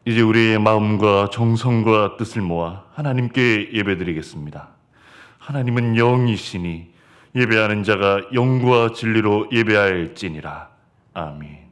이제 우리의 마음과 정성과 뜻을 모아 하나님께 예배드리겠습니다. 하나님은 영이시니 예배하는 자가 영과 진리로 예배할지니라. 아멘.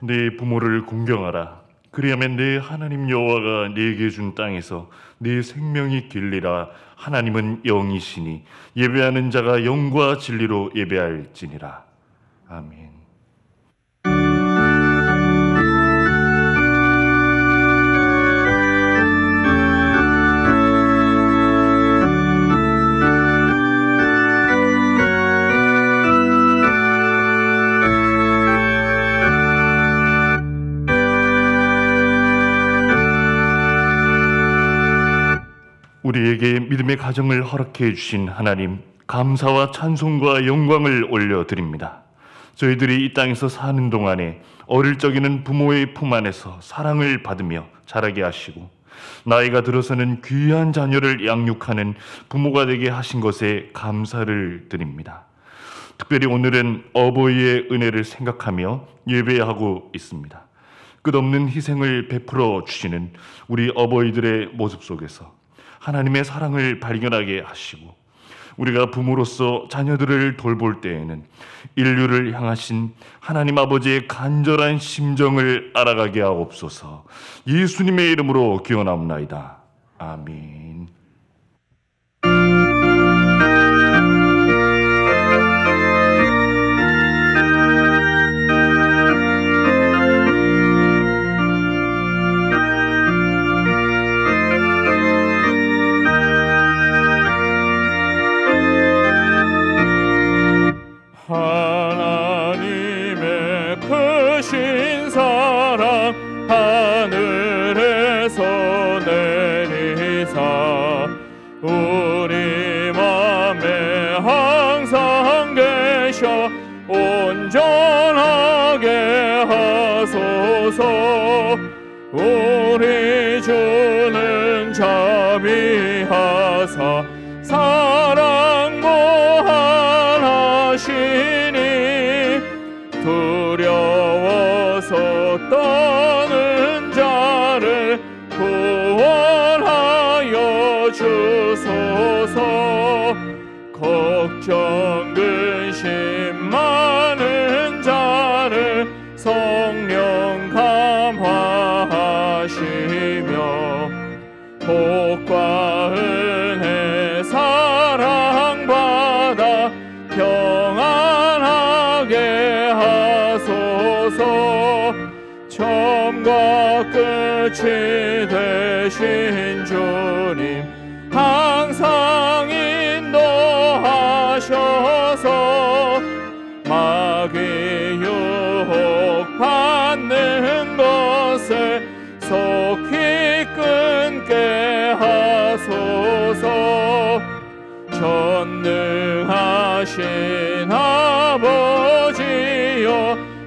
네 부모를 공경하라. 그리하면 네 하나님 여호와가 네게 준 땅에서 네 생명이 길리라. 하나님은 영이시니 예배하는 자가 영과 진리로 예배할지니라. 아멘. 우리에게 믿음의 가정을 허락해 주신 하나님, 감사와 찬송과 영광을 올려드립니다. 저희들이 이 땅에서 사는 동안에 어릴 적에는 부모의 품 안에서 사랑을 받으며 자라게 하시고, 나이가 들어서는 귀한 자녀를 양육하는 부모가 되게 하신 것에 감사를 드립니다. 특별히 오늘은 어버이의 은혜를 생각하며 예배하고 있습니다. 끝없는 희생을 베풀어 주시는 우리 어버이들의 모습 속에서 하나님의 사랑을 발견하게 하시고, 우리가 부모로서 자녀들을 돌볼 때에는 인류를 향하신 하나님 아버지의 간절한 심정을 알아가게 하옵소서. 예수님의 이름으로 기원하옵나이다. 아멘. 하나님의 크신 사랑 하늘에서 내리사 우리 맘에 항상 계셔 온전하게 하소서. 우리 주는 자비하사 사랑 무한하시니 두려워서 떠는 자를 구원하여 주소서. 걱정 근심 많은 자를 성령 감화하시며 복과 은혜 사랑받아 평안하게 하소서. 처음과 끝이 되신 주님 항상 인도하셔서 마귀 유혹받는 것을 속히 끊게 하소서. 전능하신 아버지여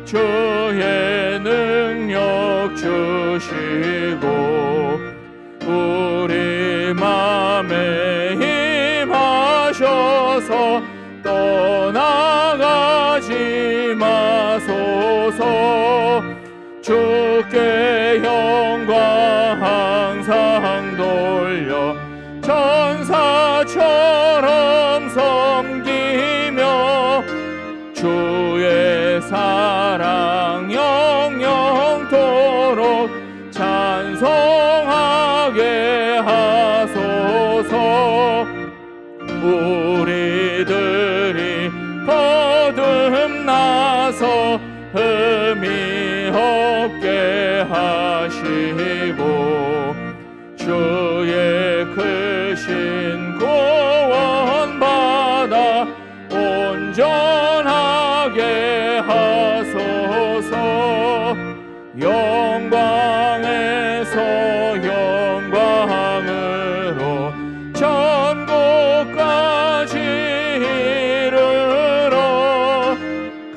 주의 능력 주시고 우리 맘에 임하셔서 떠나가지 마소서. 주께 영광 항상 돌려 천사처럼 섬기며 주의 사랑 영영토록 찬송하게 하소서. 우리들이 거듭나서 흠이 없게 하시고 주의 크신 구원받아 온전하게 하소서. 영광에서 영광으로 천국까지 이르러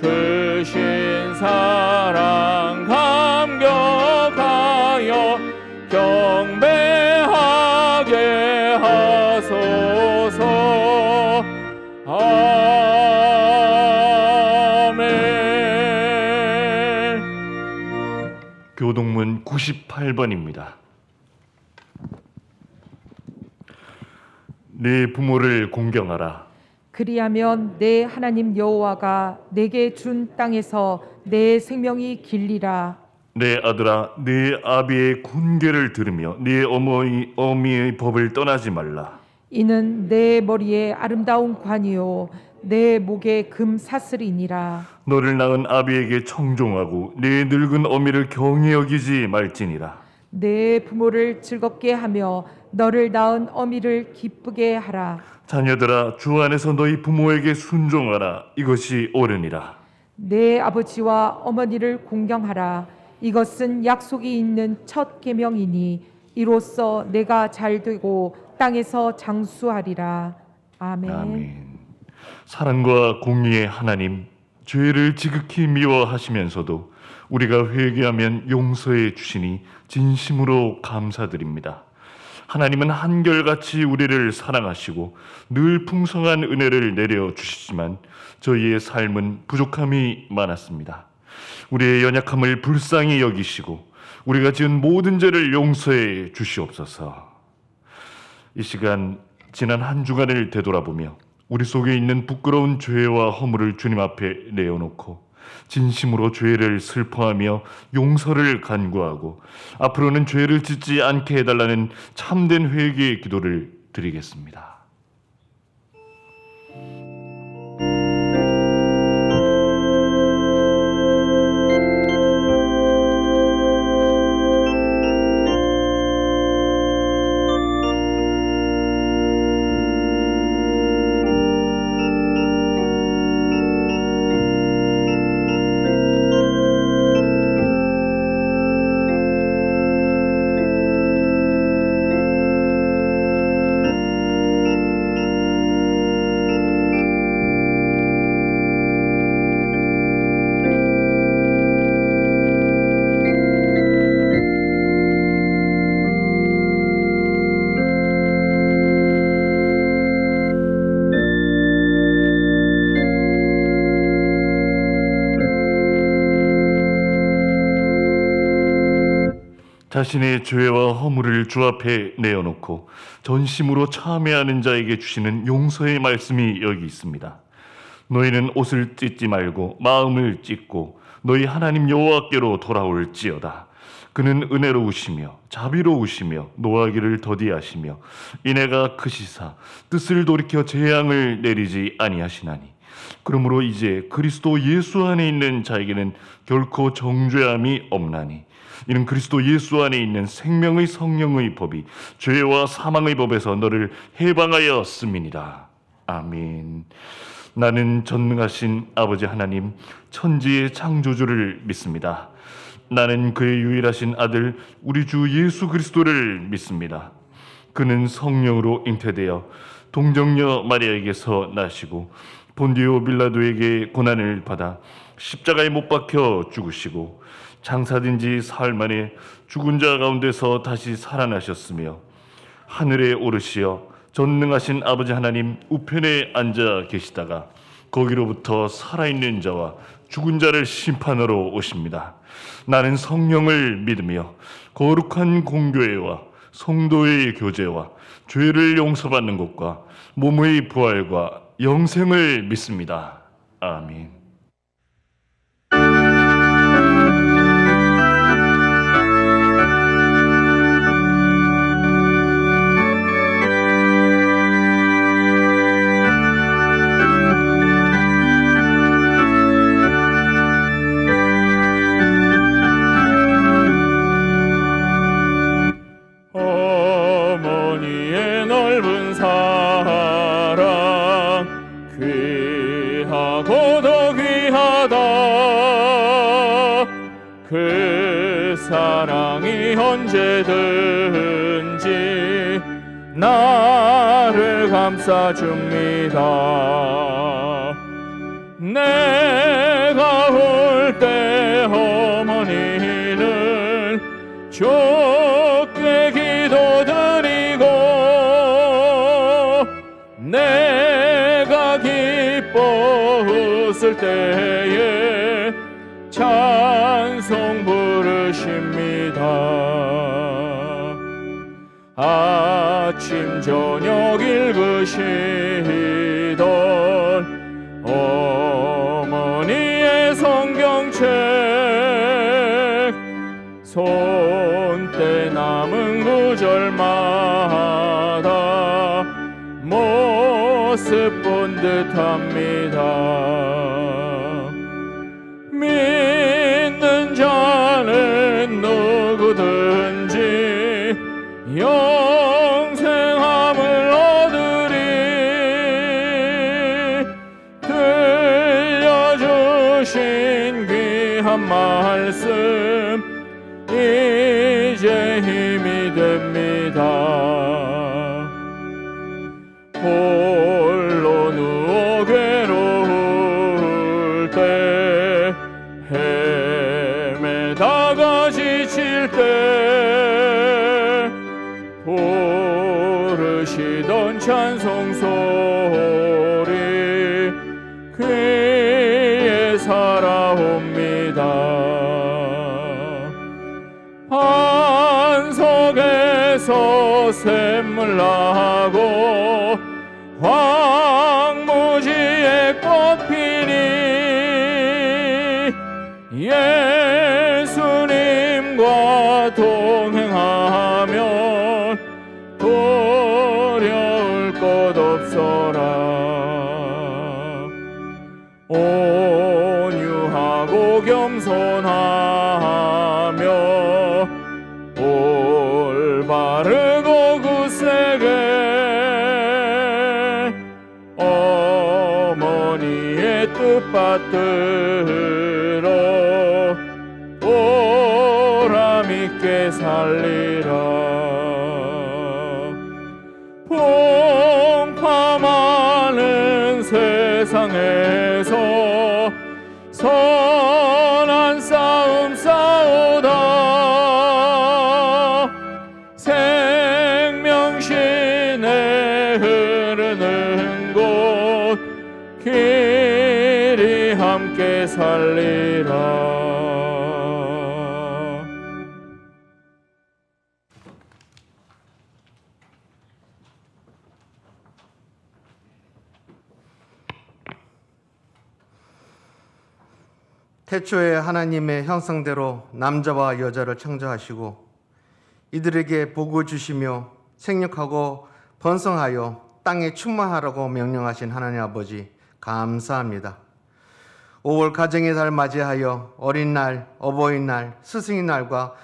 그 98번입니다. 내 부모를 공경하라. 그리하면 내 하나님 여호와가 내게 준 땅에서 내 생명이 길리라. 내 아들아, 내 아비의 군계를 들으며 네 어미의 법을 떠나지 말라. 이는 내 머리에 아름다운 관이요 내 목에 금 사슬이니라. 너를 낳은 아비에게 청종하고 네 늙은 어미를 경히 여기지 말지니라. 내 부모를 즐겁게 하며 너를 낳은 어미를 기쁘게 하라. 자녀들아, 주 안에서 너희 부모에게 순종하라. 이것이 옳으니라. 내 아버지와 어머니를 공경하라. 이것은 약속이 있는 첫 계명이니 이로써 내가 잘되고 땅에서 장수하리라. 아멘. 아멘. 사랑과 공의의 하나님, 죄를 지극히 미워하시면서도 우리가 회개하면 용서해 주시니 진심으로 감사드립니다. 하나님은 한결같이 우리를 사랑하시고 늘 풍성한 은혜를 내려 주시지만 저희의 삶은 부족함이 많았습니다. 우리의 연약함을 불쌍히 여기시고 우리가 지은 모든 죄를 용서해 주시옵소서. 이 시간 지난 한 주간을 되돌아보며 우리 속에 있는 부끄러운 죄와 허물을 주님 앞에 내어놓고 진심으로 죄를 슬퍼하며 용서를 간구하고 앞으로는 죄를 짓지 않게 해달라는 참된 회개의 기도를 드리겠습니다. 자신의 죄와 허물을 주 앞에 내어놓고 전심으로 참회하는 자에게 주시는 용서의 말씀이 여기 있습니다. 너희는 옷을 찢지 말고 마음을 찢고 너희 하나님 여호와께로 돌아올지어다. 그는 은혜로우시며 자비로우시며 노하기를 더디하시며 인애가 크시사 뜻을 돌이켜 재앙을 내리지 아니하시나니 그러므로 이제 그리스도 예수 안에 있는 자에게는 결코 정죄함이 없나니 이는 그리스도 예수 안에 있는 생명의 성령의 법이 죄와 사망의 법에서 너를 해방하였음이니라. 아멘. 나는 전능하신 아버지 하나님 천지의 창조주를 믿습니다. 나는 그의 유일하신 아들 우리 주 예수 그리스도를 믿습니다. 그는 성령으로 잉태되어 동정녀 마리아에게서 나시고 본디오 빌라도에게 고난을 받아 십자가에 못 박혀 죽으시고 장사된 지 사흘 만에 죽은 자 가운데서 다시 살아나셨으며 하늘에 오르시어 전능하신 아버지 하나님 우편에 앉아 계시다가 거기로부터 살아있는 자와 죽은 자를 심판하러 오십니다. 나는 성령을 믿으며 거룩한 공교회와 성도의 교제와 죄를 용서받는 것과 몸의 부활과 영생을 믿습니다. 아멘. 어머니의 넓은 사랑 귀하고 더 귀하다. 그 사랑이 언제든지 나를 감싸줍니다. 내가 올 때 어머니는 주께 기도드리고 내가 기뻐 웃을 때에 찬송 부르십니다. 아침 저녁 읽으시던 어머니의 성경책 손때 남은 구절마다 모습 본 듯합니다. 믿는 자는 누구든지 영생함을 얻으리. 들려주신 귀한 말씀 이제 힘이 됩니다. 홀로 누워 괴로울 때 헤매다가 지칠 때 부르시던 찬송 소리 귀에 살아옵니다. 반석에서 샘물 나고 황무지에 꽃 피니 예수님과 동행하면 두려울 것 없어라. 온유하고 겸손하며 올바르고 굳세게 어머니의 뜻받들어 보람있게 살리라. 풍파많은 세상에서 선한 싸움 싸우다 생명신에 흐르는 곳 길이 함께 살리라. 태초에 하나님의 형상대로 남자와 여자를 창조하시고 이들에게 복을 주시며 생육하고 번성하여 땅에 충만하라고 명령하신 하나님 아버지 감사합니다. 5월 가정의 달 맞이하여 어린 날, 어버이날, 스승의 날과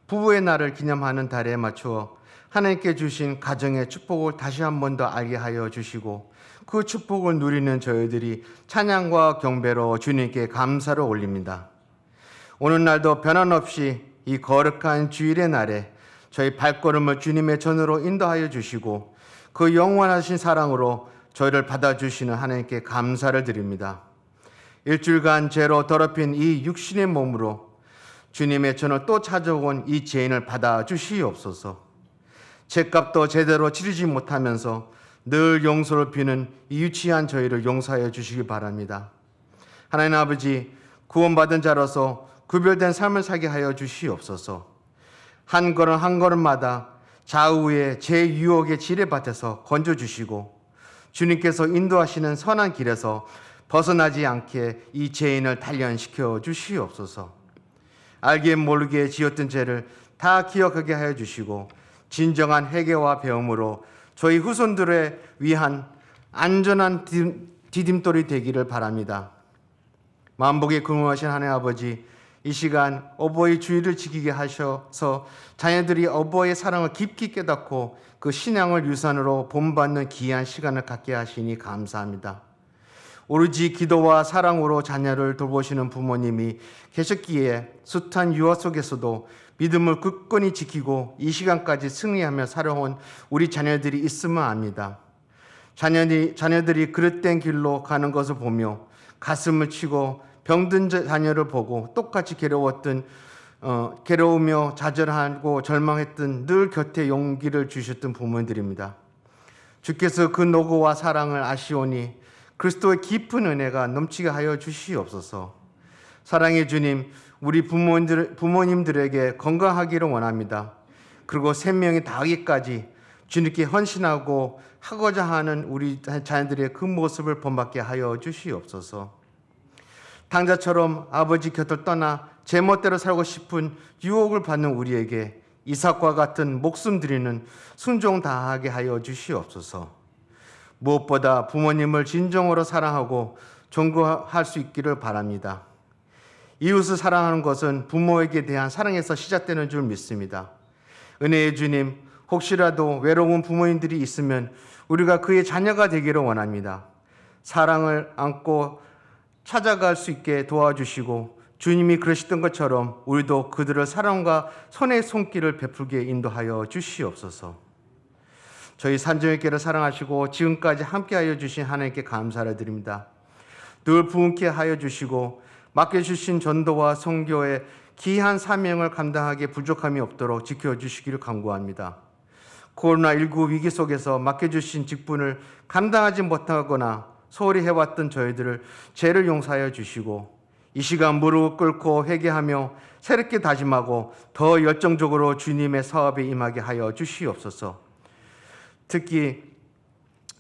부부의 날을 기념하는 달에 맞추어 하나님께 주신 가정의 축복을 다시 한 번 더 알게 하여 주시고 그 축복을 누리는 저희들이 찬양과 경배로 주님께 감사를 올립니다. 오늘날도 변함없이 이 거룩한 주일의 날에 저희 발걸음을 주님의 전으로 인도하여 주시고 그 영원하신 사랑으로 저희를 받아주시는 하나님께 감사를 드립니다. 일주일간 죄로 더럽힌 이 육신의 몸으로 주님의 전을 또 찾아온 이 죄인을 받아주시옵소서. 죄값도 제대로 치르지 못하면서 늘 용서를 비는 이 유치한 저희를 용서하여 주시기 바랍니다. 하나님 아버지, 구원받은 자로서 구별된 삶을 살게 하여 주시옵소서. 한 걸음 한 걸음마다 좌우의 제 유혹의 지뢰밭에서 건져주시고 주님께서 인도하시는 선한 길에서 벗어나지 않게 이 죄인을 단련시켜 주시옵소서. 알게 모르게 지었던 죄를 다 기억하게 하여 주시고 진정한 회개와 배움으로 저희 후손들을 위한 안전한 디딤돌이 되기를 바랍니다. 만복에 근무하신 하나님 아버지, 이 시간 어버이 주일을 지키게 하셔서 자녀들이 어버이의 사랑을 깊이 깨닫고 그 신앙을 유산으로 본받는 귀한 시간을 갖게 하시니 감사합니다. 오로지 기도와 사랑으로 자녀를 돌보시는 부모님이 계셨기에 숱한 유아 속에서도 믿음을 굳건히 지키고 이 시간까지 승리하며 살아온 우리 자녀들이 있음을 압니다. 자녀들이 그릇된 길로 가는 것을 보며 가슴을 치고 병든 자녀를 보고 똑같이 괴로우며 좌절하고 절망했던 늘 곁에 용기를 주셨던 부모님들입니다. 주께서 그 노고와 사랑을 아시오니 그리스도의 깊은 은혜가 넘치게 하여 주시옵소서. 사랑의 주님, 우리 부모님들에게 건강하기를 원합니다. 그리고 생명이 다하기까지 주님께 헌신하고 하고자 하는 우리 자녀들의 그 모습을 본받게 하여 주시옵소서. 당자처럼 아버지 곁을 떠나 제멋대로 살고 싶은 유혹을 받는 우리에게 이삭과 같은 목숨 드리는 순종 다하게 하여 주시옵소서. 무엇보다 부모님을 진정으로 사랑하고 존경할 수 있기를 바랍니다. 이웃을 사랑하는 것은 부모에게 대한 사랑에서 시작되는 줄 믿습니다. 은혜의 주님, 혹시라도 외로운 부모님들이 있으면 우리가 그의 자녀가 되기를 원합니다. 사랑을 안고 찾아갈 수 있게 도와주시고 주님이 그러시던 것처럼 우리도 그들을 사랑과 손의 손길을 베풀게 인도하여 주시옵소서. 저희 산정교회를 사랑하시고 지금까지 함께하여 주신 하나님께 감사를 드립니다. 늘 부흥케 하여 주시고 맡겨주신 전도와 선교의 귀한 사명을 감당하기에 부족함이 없도록 지켜주시기를 간구합니다. 코로나19 위기 속에서 맡겨주신 직분을 감당하지 못하거나 소홀히 해왔던 저희들을 죄를 용서하여 주시고 이 시간 무릎 꿇고 회개하며 새롭게 다짐하고 더 열정적으로 주님의 사업에 임하게 하여 주시옵소서. 특히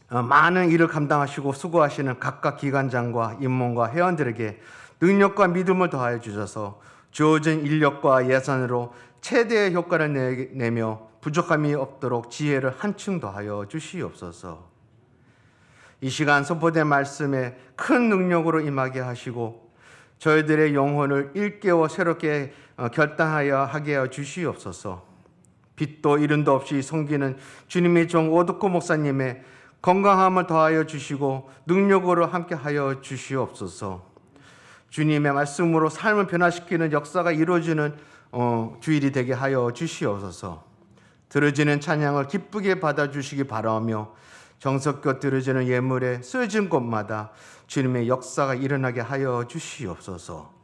많은 일을 감당하시고 수고하시는 각각 기관장과 임원과 회원들에게 능력과 믿음을 더하여 주셔서 주어진 인력과 예산으로 최대의 효과를 내며 부족함이 없도록 지혜를 한층 더하여 주시옵소서. 이 시간 선포된 말씀에 큰 능력으로 임하게 하시고 저희들의 영혼을 일깨워 새롭게 결단하여 하게 하여 주시옵소서. 빛도 이름도 없이 섬기는 주님의 종 오두코 목사님의 건강함을 더하여 주시고 능력으로 함께하여 주시옵소서. 주님의 말씀으로 삶을 변화시키는 역사가 이루어지는 주일이 되게 하여 주시옵소서. 들어지는 찬양을 기쁘게 받아주시기 바라며 정성껏 들어지는 예물에 쓰여진 곳마다 주님의 역사가 일어나게 하여 주시옵소서.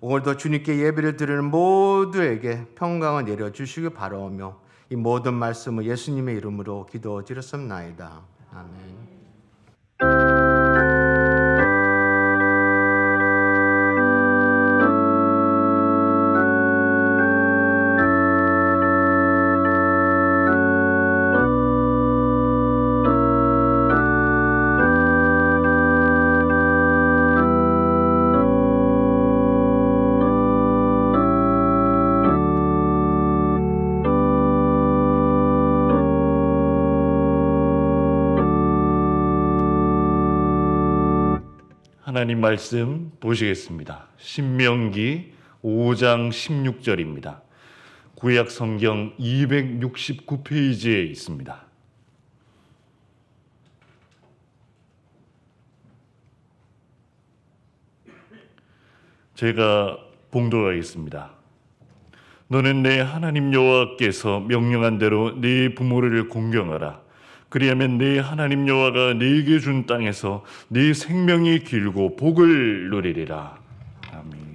오늘도 주님께 예배를 드리는 모두에게 평강을 내려주시기 바라며 이 모든 말씀을 예수님의 이름으로 기도드렸습나이다. 아멘. 하나님 말씀 보시겠습니다. 신명기 5장 16절입니다. 구약 성경 269페이지에 있습니다. 제가 봉독하겠습니다. 너는 내 하나님 여호와께서 명령한 대로 네 부모를 공경하라. 그리하면 네 하나님 여호와가 네게 준 땅에서 네 생명이 길고 복을 누리리라. 아멘.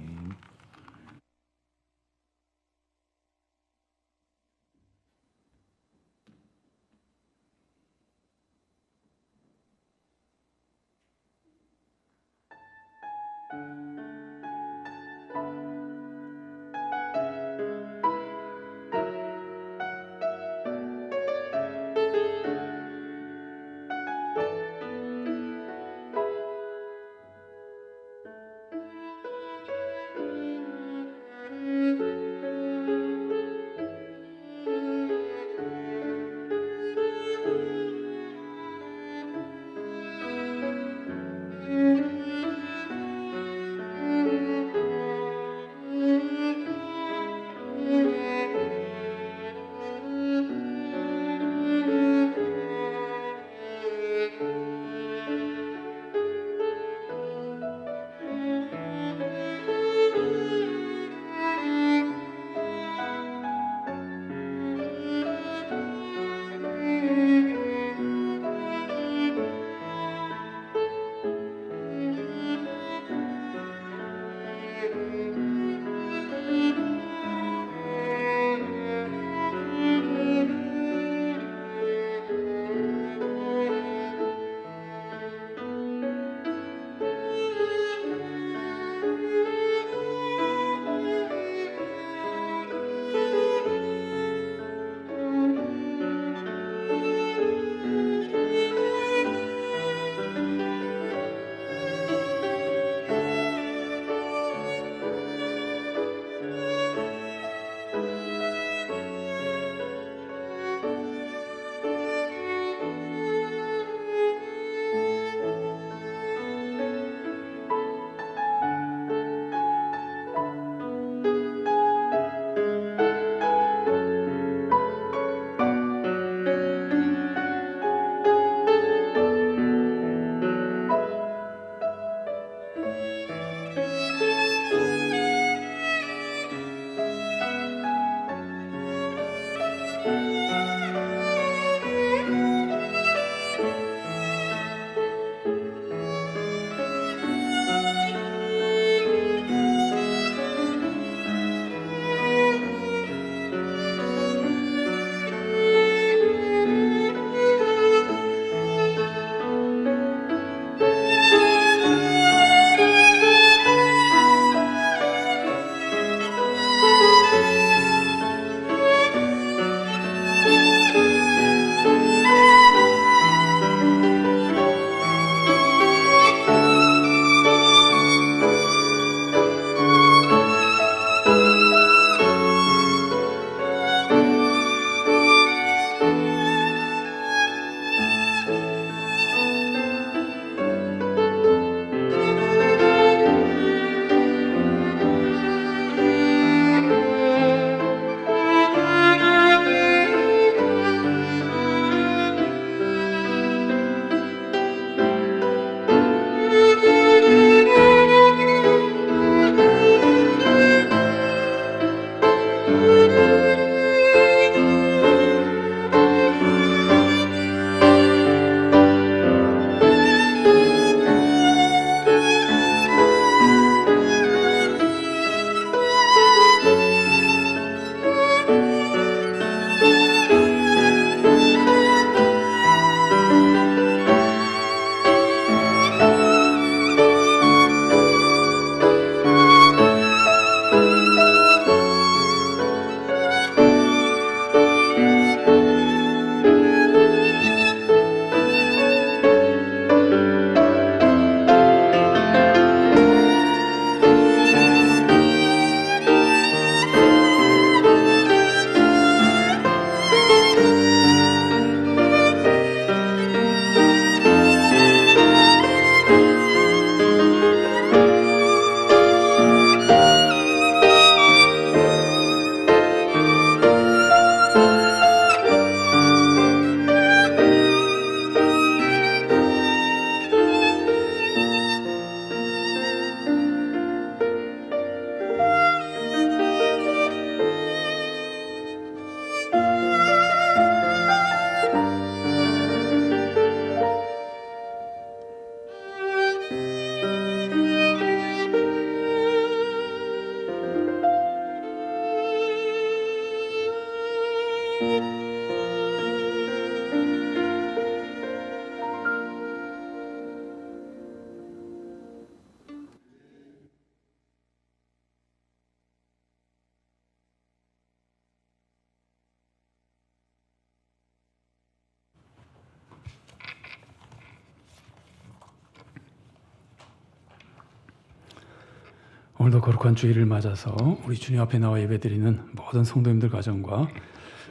오늘도 거룩한 주일을 맞아서 우리 주님 앞에 나와 예배드리는 모든 성도님들 가정과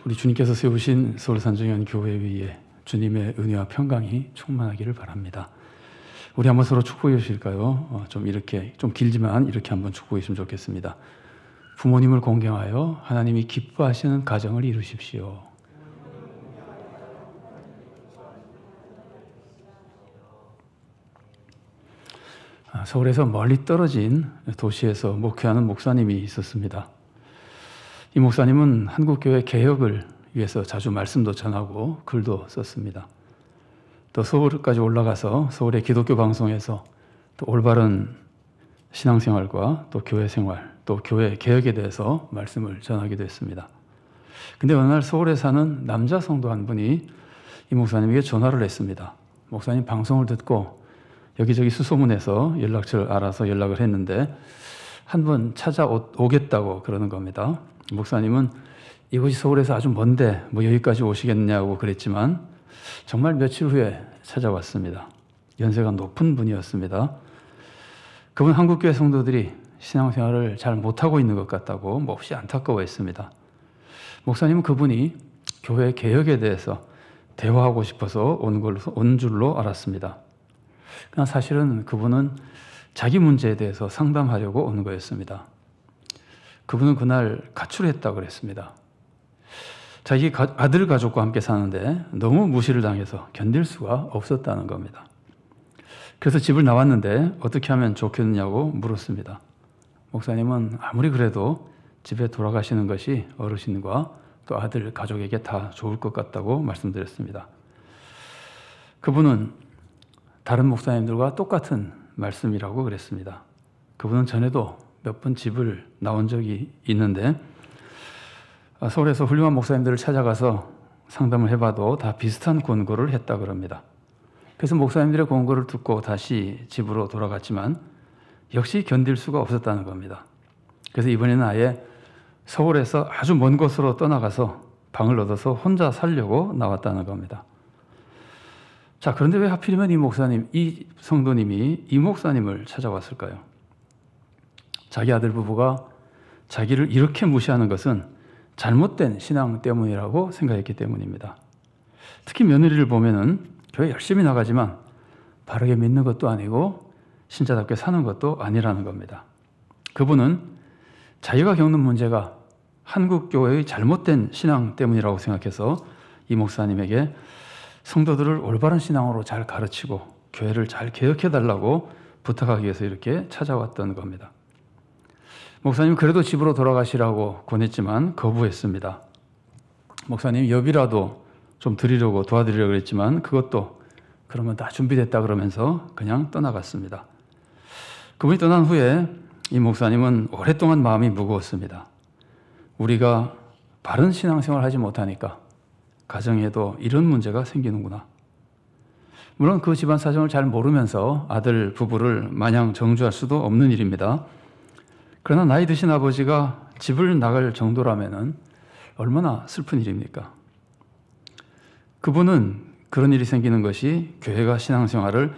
우리 주님께서 세우신 서울산정연 교회 위에 주님의 은혜와 평강이 충만하기를 바랍니다. 우리 한번 서로 축복해 주실까요? 좀 이렇게 좀 길지만 이렇게 한번 축복해 주시면 좋겠습니다. 부모님을 공경하여 하나님이 기뻐하시는 가정을 이루십시오. 서울에서 멀리 떨어진 도시에서 목회하는 목사님이 있었습니다. 이 목사님은 한국교회 개혁을 위해서 자주 말씀도 전하고 글도 썼습니다. 또 서울까지 올라가서 서울의 기독교 방송에서 또 올바른 신앙생활과 또 교회 생활, 또 교회 개혁에 대해서 말씀을 전하기도 했습니다. 근데 어느 날 서울에 사는 남자 성도 한 분이 이 목사님에게 전화를 했습니다. 목사님 방송을 듣고 여기저기 수소문해서 연락처를 알아서 연락을 했는데 한 번 찾아오겠다고 그러는 겁니다. 목사님은 이곳이 서울에서 아주 먼데 뭐 여기까지 오시겠냐고 그랬지만 정말 며칠 후에 찾아왔습니다. 연세가 높은 분이었습니다. 그분 한국교회 성도들이 신앙생활을 잘 못하고 있는 것 같다고 몹시 안타까워했습니다. 목사님은 그분이 교회 개혁에 대해서 대화하고 싶어서 온 줄로 알았습니다. 그러나 사실은 그분은 자기 문제에 대해서 상담하려고 온 거였습니다. 그분은 그날 가출했다고 그랬습니다. 자기 아들 가족과 함께 사는데 너무 무시를 당해서 견딜 수가 없었다는 겁니다. 그래서 집을 나왔는데 어떻게 하면 좋겠느냐고 물었습니다. 목사님은 아무리 그래도 집에 돌아가시는 것이 어르신과 또 아들 가족에게 다 좋을 것 같다고 말씀드렸습니다. 그분은 다른 목사님들과 똑같은 말씀이라고 그랬습니다. 그분은 전에도 몇 번 집을 나온 적이 있는데 서울에서 훌륭한 목사님들을 찾아가서 상담을 해봐도 다 비슷한 권고를 했다 그럽니다. 그래서 목사님들의 권고를 듣고 다시 집으로 돌아갔지만 역시 견딜 수가 없었다는 겁니다. 그래서 이번에는 아예 서울에서 아주 먼 곳으로 떠나가서 방을 얻어서 혼자 살려고 나왔다는 겁니다. 자, 그런데 왜 하필이면 이 성도님이 이 목사님을 찾아왔을까요? 자기 아들 부부가 자기를 이렇게 무시하는 것은 잘못된 신앙 때문이라고 생각했기 때문입니다. 특히 며느리를 보면은 교회 열심히 나가지만 바르게 믿는 것도 아니고 신자답게 사는 것도 아니라는 겁니다. 그분은 자기가 겪는 문제가 한국 교회의 잘못된 신앙 때문이라고 생각해서 이 목사님에게 성도들을 올바른 신앙으로 잘 가르치고 교회를 잘 개혁해달라고 부탁하기 위해서 이렇게 찾아왔던 겁니다. 목사님 그래도 집으로 돌아가시라고 권했지만 거부했습니다. 목사님 여비라도 좀 드리려고 도와드리려고 그랬지만 그것도 그러면 다 준비됐다 그러면서 그냥 떠나갔습니다. 그분이 떠난 후에 이 목사님은 오랫동안 마음이 무거웠습니다. 우리가 바른 신앙생활을 하지 못하니까 가정에도 이런 문제가 생기는구나. 물론 그 집안 사정을 잘 모르면서 아들 부부를 마냥 정죄할 수도 없는 일입니다. 그러나 나이 드신 아버지가 집을 나갈 정도라면 얼마나 슬픈 일입니까? 그분은 그런 일이 생기는 것이 교회가 신앙생활을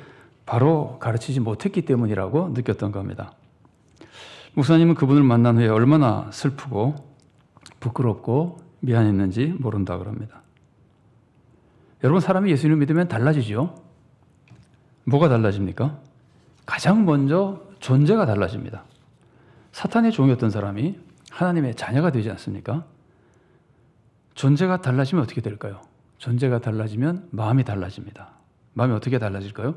바로 가르치지 못했기 때문이라고 느꼈던 겁니다. 목사님은 그분을 만난 후에 얼마나 슬프고 부끄럽고 미안했는지 모른다 그럽니다. 여러분, 사람이 예수님을 믿으면 달라지죠? 뭐가 달라집니까? 가장 먼저 존재가 달라집니다. 사탄의 종이었던 사람이 하나님의 자녀가 되지 않습니까? 존재가 달라지면 어떻게 될까요? 존재가 달라지면 마음이 달라집니다. 마음이 어떻게 달라질까요?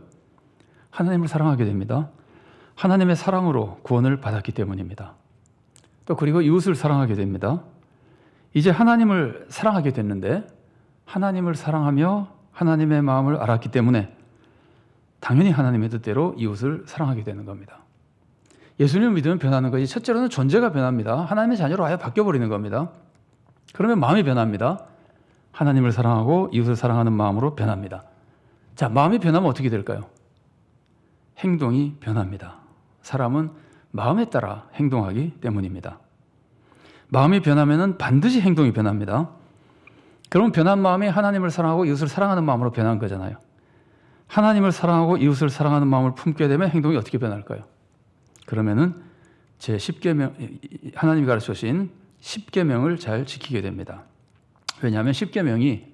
하나님을 사랑하게 됩니다. 하나님의 사랑으로 구원을 받았기 때문입니다. 또 그리고 이웃을 사랑하게 됩니다. 이제 하나님을 사랑하게 됐는데 하나님을 사랑하며 하나님의 마음을 알았기 때문에 당연히 하나님의 뜻대로 이웃을 사랑하게 되는 겁니다. 예수님을 믿으면 변하는 것이 첫째로는 존재가 변합니다. 하나님의 자녀로 아예 바뀌어버리는 겁니다. 그러면 마음이 변합니다. 하나님을 사랑하고 이웃을 사랑하는 마음으로 변합니다. 자, 마음이 변하면 어떻게 될까요? 행동이 변합니다. 사람은 마음에 따라 행동하기 때문입니다. 마음이 변하면 반드시 행동이 변합니다. 그러면 변한 마음이 하나님을 사랑하고 이웃을 사랑하는 마음으로 변한 거잖아요. 하나님을 사랑하고 이웃을 사랑하는 마음을 품게 되면 행동이 어떻게 변할까요? 그러면은 제 10계명, 하나님이 가르쳐 주신 10계명을 잘 지키게 됩니다. 왜냐하면 10계명이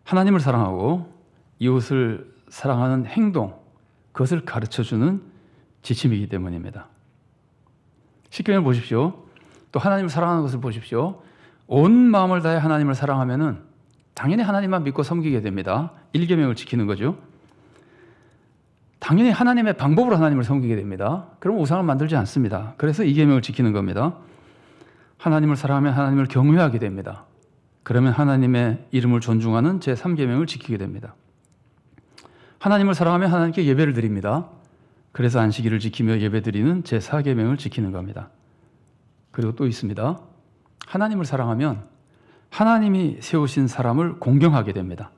하나님을 사랑하고 이웃을 사랑하는 행동, 그것을 가르쳐주는 지침이기 때문입니다. 10계명을 보십시오. 또 하나님을 사랑하는 것을 보십시오. 온 마음을 다해 하나님을 사랑하면은 당연히 하나님만 믿고 섬기게 됩니다. 1계명을 지키는 거죠. 당연히 하나님의 방법으로 하나님을 섬기게 됩니다. 그럼 우상을 만들지 않습니다. 그래서 2계명을 지키는 겁니다. 하나님을 사랑하면 하나님을 경외하게 됩니다. 그러면 하나님의 이름을 존중하는 제 3계명을 지키게 됩니다. 하나님을 사랑하면 하나님께 예배를 드립니다. 그래서 안식일을 지키며 예배드리는 제 4계명을 지키는 겁니다. 그리고 또 있습니다. 하나님을 사랑하면 하나님이 세우신 사람을 공경하게 됩니다.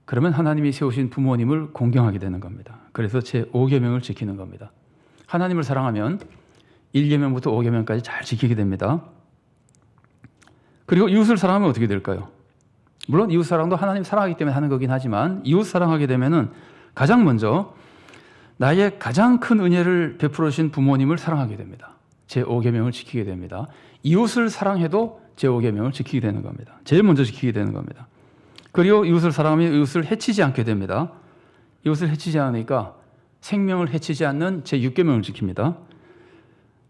그러면 하나님이 세우신 부모님을 공경하게 되는 겁니다. 그래서 제 5계명을 지키는 겁니다. 하나님을 사랑하면 1계명부터 5계명까지 잘 지키게 됩니다. 그리고 이웃을 사랑하면 어떻게 될까요? 물론 이웃 사랑도 하나님 사랑하기 때문에 하는 거긴 하지만 이웃 사랑하게 되면은 가장 먼저 나의 가장 큰 은혜를 베풀어 주신 부모님을 사랑하게 됩니다. 제 5계명을 지키게 됩니다. 이웃을 사랑해도 제 5계명을 지키게 되는 겁니다. 제일 먼저 지키게 되는 겁니다. 그리고 이웃을 사랑하면 이웃을 해치지 않게 됩니다. 이웃을 해치지 않으니까 생명을 해치지 않는 제 6계명을 지킵니다.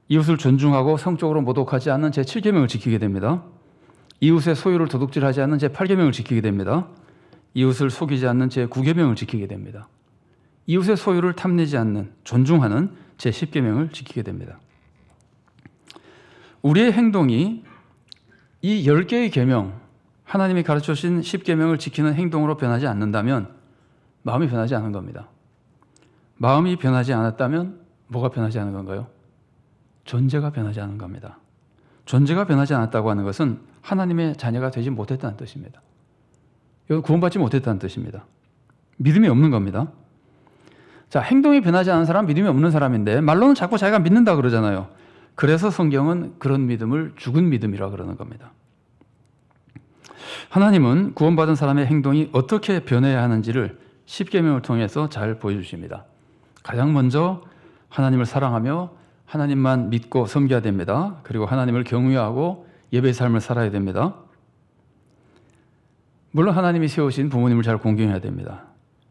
이웃을 존중하고 성적으로 모독하지 않는 제 7계명을 지키게 됩니다. 이웃의 소유를 도둑질하지 않는 제 8계명을 지키게 됩니다. 이웃을 속이지 않는 제 9계명을 지키게 됩니다. 이웃의 소유를 탐내지 않는, 존중하는 제 10계명을 지키게 됩니다. 우리의 행동이 이 10개의 계명, 하나님이 가르쳐 주신 10계명을 지키는 행동으로 변하지 않는다면 마음이 변하지 않은 겁니다. 마음이 변하지 않았다면 뭐가 변하지 않은 건가요? 존재가 변하지 않은 겁니다. 존재가 변하지 않았다고 하는 것은 하나님의 자녀가 되지 못했다는 뜻입니다. 이건 구원받지 못했다는 뜻입니다. 믿음이 없는 겁니다. 자, 행동이 변하지 않은 사람, 믿음이 없는 사람인데 말로는 자꾸 자기가 믿는다 그러잖아요. 그래서 성경은 그런 믿음을 죽은 믿음이라 그러는 겁니다. 하나님은 구원받은 사람의 행동이 어떻게 변해야 하는지를 10계명을 통해서 잘 보여주십니다. 가장 먼저 하나님을 사랑하며 하나님만 믿고 섬겨야 됩니다. 그리고 하나님을 경외하고 예배의 삶을 살아야 됩니다. 물론 하나님이 세우신 부모님을 잘 공경해야 됩니다.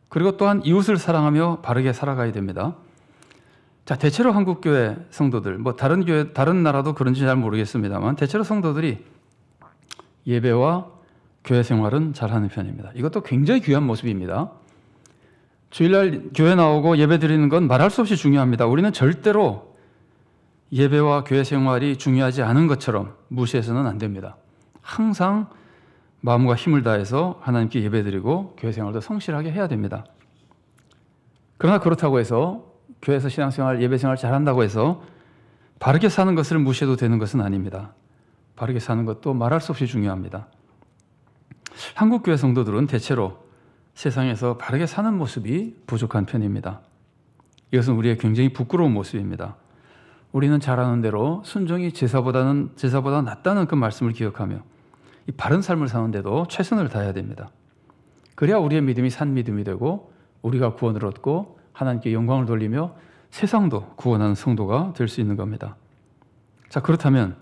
그리고 또한 이웃을 사랑하며 바르게 살아가야 됩니다. 자, 대체로 한국교회 성도들, 다른 교회, 다른 나라도 그런지 잘 모르겠습니다만 대체로 성도들이 예배와 교회 생활은 잘하는 편입니다. 이것도 굉장히 귀한 모습입니다. 주일날 교회 나오고 예배 드리는 건 말할 수 없이 중요합니다. 우리는 절대로 예배와 교회 생활이 중요하지 않은 것처럼 무시해서는 안 됩니다. 항상 마음과 힘을 다해서 하나님께 예배드리고 교회 생활도 성실하게 해야 됩니다. 그러나 그렇다고 해서 교회에서 신앙생활, 예배생활 잘한다고 해서 바르게 사는 것을 무시해도 되는 것은 아닙니다. 바르게 사는 것도 말할 수 없이 중요합니다. 한국 교회 성도들은 대체로 세상에서 바르게 사는 모습이 부족한 편입니다. 이것은 우리의 굉장히 부끄러운 모습입니다. 우리는 잘하는 대로 순종이 제사보다 낫다는 그 말씀을 기억하며 이 바른 삶을 사는데도 최선을 다해야 됩니다. 그래야 우리의 믿음이 산 믿음이 되고 우리가 구원을 얻고 하나님께 영광을 돌리며 세상도 구원하는 성도가 될 수 있는 겁니다. 자, 그렇다면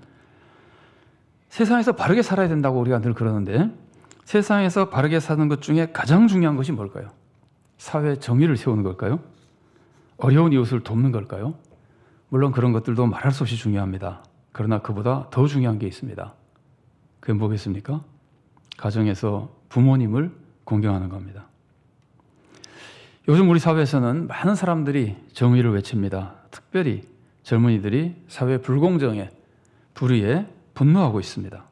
세상에서 바르게 살아야 된다고 우리가 늘 그러는데 세상에서 바르게 사는 것 중에 가장 중요한 것이 뭘까요? 사회 정의를 세우는 걸까요? 어려운 이웃을 돕는 걸까요? 물론 그런 것들도 말할 수 없이 중요합니다. 그러나 그보다 더 중요한 게 있습니다. 그게 뭐겠습니까? 가정에서 부모님을 공경하는 겁니다. 요즘 우리 사회에서는 많은 사람들이 정의를 외칩니다. 특별히 젊은이들이 사회 불공정에, 불의에 분노하고 있습니다.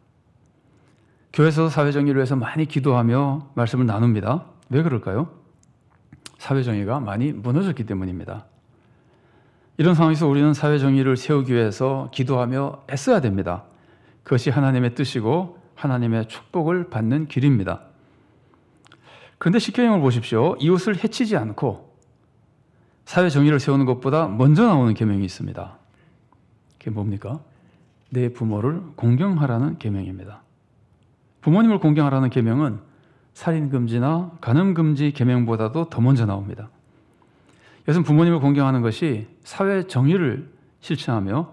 교회에서 사회 정의를 위해서 많이 기도하며 말씀을 나눕니다. 왜 그럴까요? 사회 정의가 많이 무너졌기 때문입니다. 이런 상황에서 우리는 사회 정의를 세우기 위해서 기도하며 애써야 됩니다. 그것이 하나님의 뜻이고 하나님의 축복을 받는 길입니다. 그런데 10계명을 보십시오. 이웃을 해치지 않고 사회 정의를 세우는 것보다 먼저 나오는 계명이 있습니다. 그게 뭡니까? 내 부모를 공경하라는 계명입니다. 부모님을 공경하라는 계명은 살인금지나 간음금지 계명보다도 더 먼저 나옵니다. 이것은 부모님을 공경하는 것이 사회 정의를 실천하며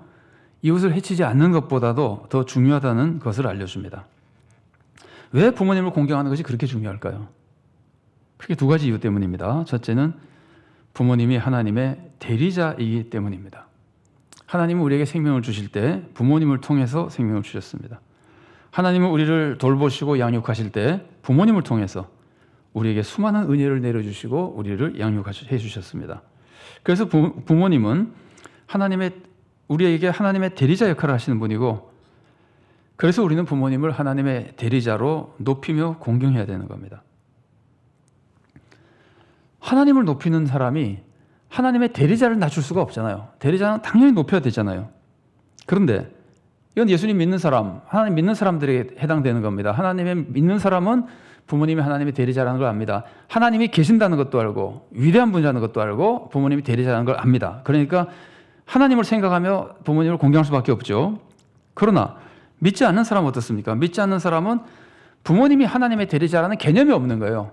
이웃을 해치지 않는 것보다도 더 중요하다는 것을 알려줍니다. 왜 부모님을 공경하는 것이 그렇게 중요할까요? 크게 두 가지 이유 때문입니다. 첫째는 부모님이 하나님의 대리자이기 때문입니다. 하나님은 우리에게 생명을 주실 때 부모님을 통해서 생명을 주셨습니다. 하나님은 우리를 돌보시고 양육하실 때 부모님을 통해서 우리에게 수많은 은혜를 내려주시고 우리를 양육해 주셨습니다. 그래서 부모님은 우리에게 하나님의 대리자 역할을 하시는 분이고, 그래서 우리는 부모님을 하나님의 대리자로 높이며 공경해야 되는 겁니다. 하나님을 높이는 사람이 하나님의 대리자를 낮출 수가 없잖아요. 대리자는 당연히 높여야 되잖아요. 그런데 이건 예수님 믿는 사람, 하나님 믿는 사람들에게 해당되는 겁니다. 하나님의 믿는 사람은 부모님이 하나님의 대리자라는 걸 압니다. 하나님이 계신다는 것도 알고 위대한 분이라는 것도 알고 부모님이 대리자라는 걸 압니다. 그러니까 하나님을 생각하며 부모님을 공경할 수밖에 없죠. 그러나 믿지 않는 사람은 어떻습니까? 믿지 않는 사람은 부모님이 하나님의 대리자라는 개념이 없는 거예요.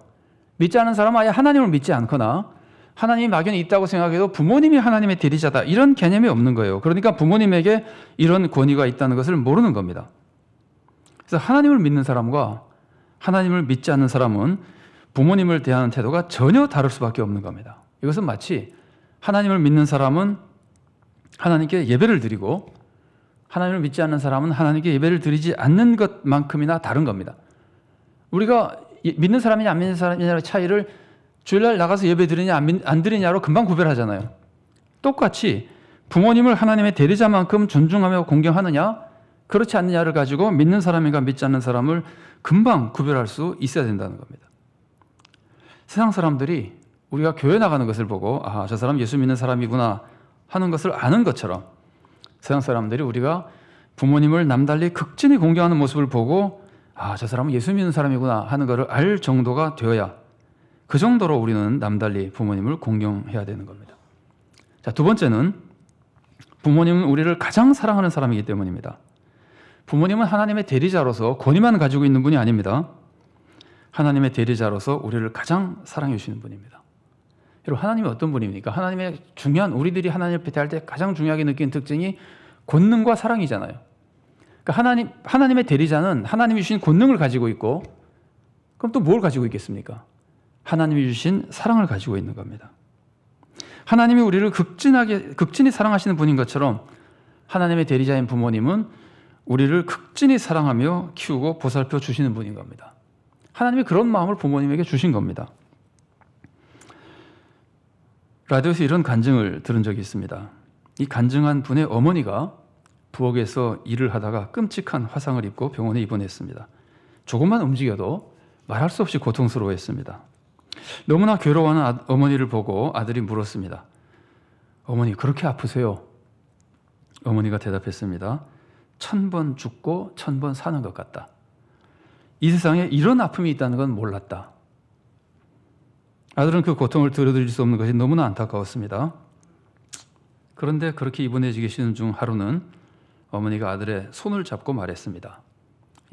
믿지 않는 사람은 아예 하나님을 믿지 않거나 하나님이 막연히 있다고 생각해도 부모님이 하나님의 대리자다, 이런 개념이 없는 거예요. 그러니까 부모님에게 이런 권위가 있다는 것을 모르는 겁니다. 그래서 하나님을 믿는 사람과 하나님을 믿지 않는 사람은 부모님을 대하는 태도가 전혀 다를 수밖에 없는 겁니다. 이것은 마치 하나님을 믿는 사람은 하나님께 예배를 드리고 하나님을 믿지 않는 사람은 하나님께 예배를 드리지 않는 것만큼이나 다른 겁니다. 우리가 믿는 사람이냐 안 믿는 사람이냐의 차이를 주일날 나가서 예배 드리냐 안 드리냐로 금방 구별하잖아요. 똑같이 부모님을 하나님의 대리자만큼 존중하며 공경하느냐 그렇지 않느냐를 가지고 믿는 사람인가 믿지 않는 사람을 금방 구별할 수 있어야 된다는 겁니다. 세상 사람들이 우리가 교회 나가는 것을 보고 아, 저 사람 예수 믿는 사람이구나 하는 것을 아는 것처럼 세상 사람들이 우리가 부모님을 남달리 극진히 공경하는 모습을 보고 아, 저 사람은 예수 믿는 사람이구나 하는 것을 알 정도가 되어야 그 정도로 우리는 남달리 부모님을 공경해야 되는 겁니다. 자, 두 번째는 부모님은 우리를 가장 사랑하는 사람이기 때문입니다. 부모님은 하나님의 대리자로서 권위만 가지고 있는 분이 아닙니다. 하나님의 대리자로서 우리를 가장 사랑해 주시는 분입니다. 여러분, 하나님이 어떤 분입니까? 하나님의 중요한, 우리들이 하나님을 대할 때 가장 중요하게 느끼는 특징이 권능과 사랑이잖아요. 그러니까 하나님의 대리자는 하나님이 주신 권능을 가지고 있고, 그럼 또 뭘 가지고 있겠습니까? 하나님이 주신 사랑을 가지고 있는 겁니다. 하나님이 우리를 극진히 사랑하시는 분인 것처럼 하나님의 대리자인 부모님은 우리를 극진히 사랑하며 키우고 보살펴 주시는 분인 겁니다. 하나님이 그런 마음을 부모님에게 주신 겁니다. 라디오에서 이런 간증을 들은 적이 있습니다. 이 간증한 분의 어머니가 부엌에서 일을 하다가 끔찍한 화상을 입고 병원에 입원했습니다. 조금만 움직여도 말할 수 없이 고통스러워했습니다. 너무나 괴로워하는 어머니를 보고 아들이 물었습니다. 어머니, 그렇게 아프세요? 어머니가 대답했습니다. 1000번 죽고 1000번 사는 것 같다. 이 세상에 이런 아픔이 있다는 건 몰랐다. 아들은 그 고통을 들어드릴 수 없는 것이 너무나 안타까웠습니다. 그런데 그렇게 입원해 계시는 중 하루는 어머니가 아들의 손을 잡고 말했습니다.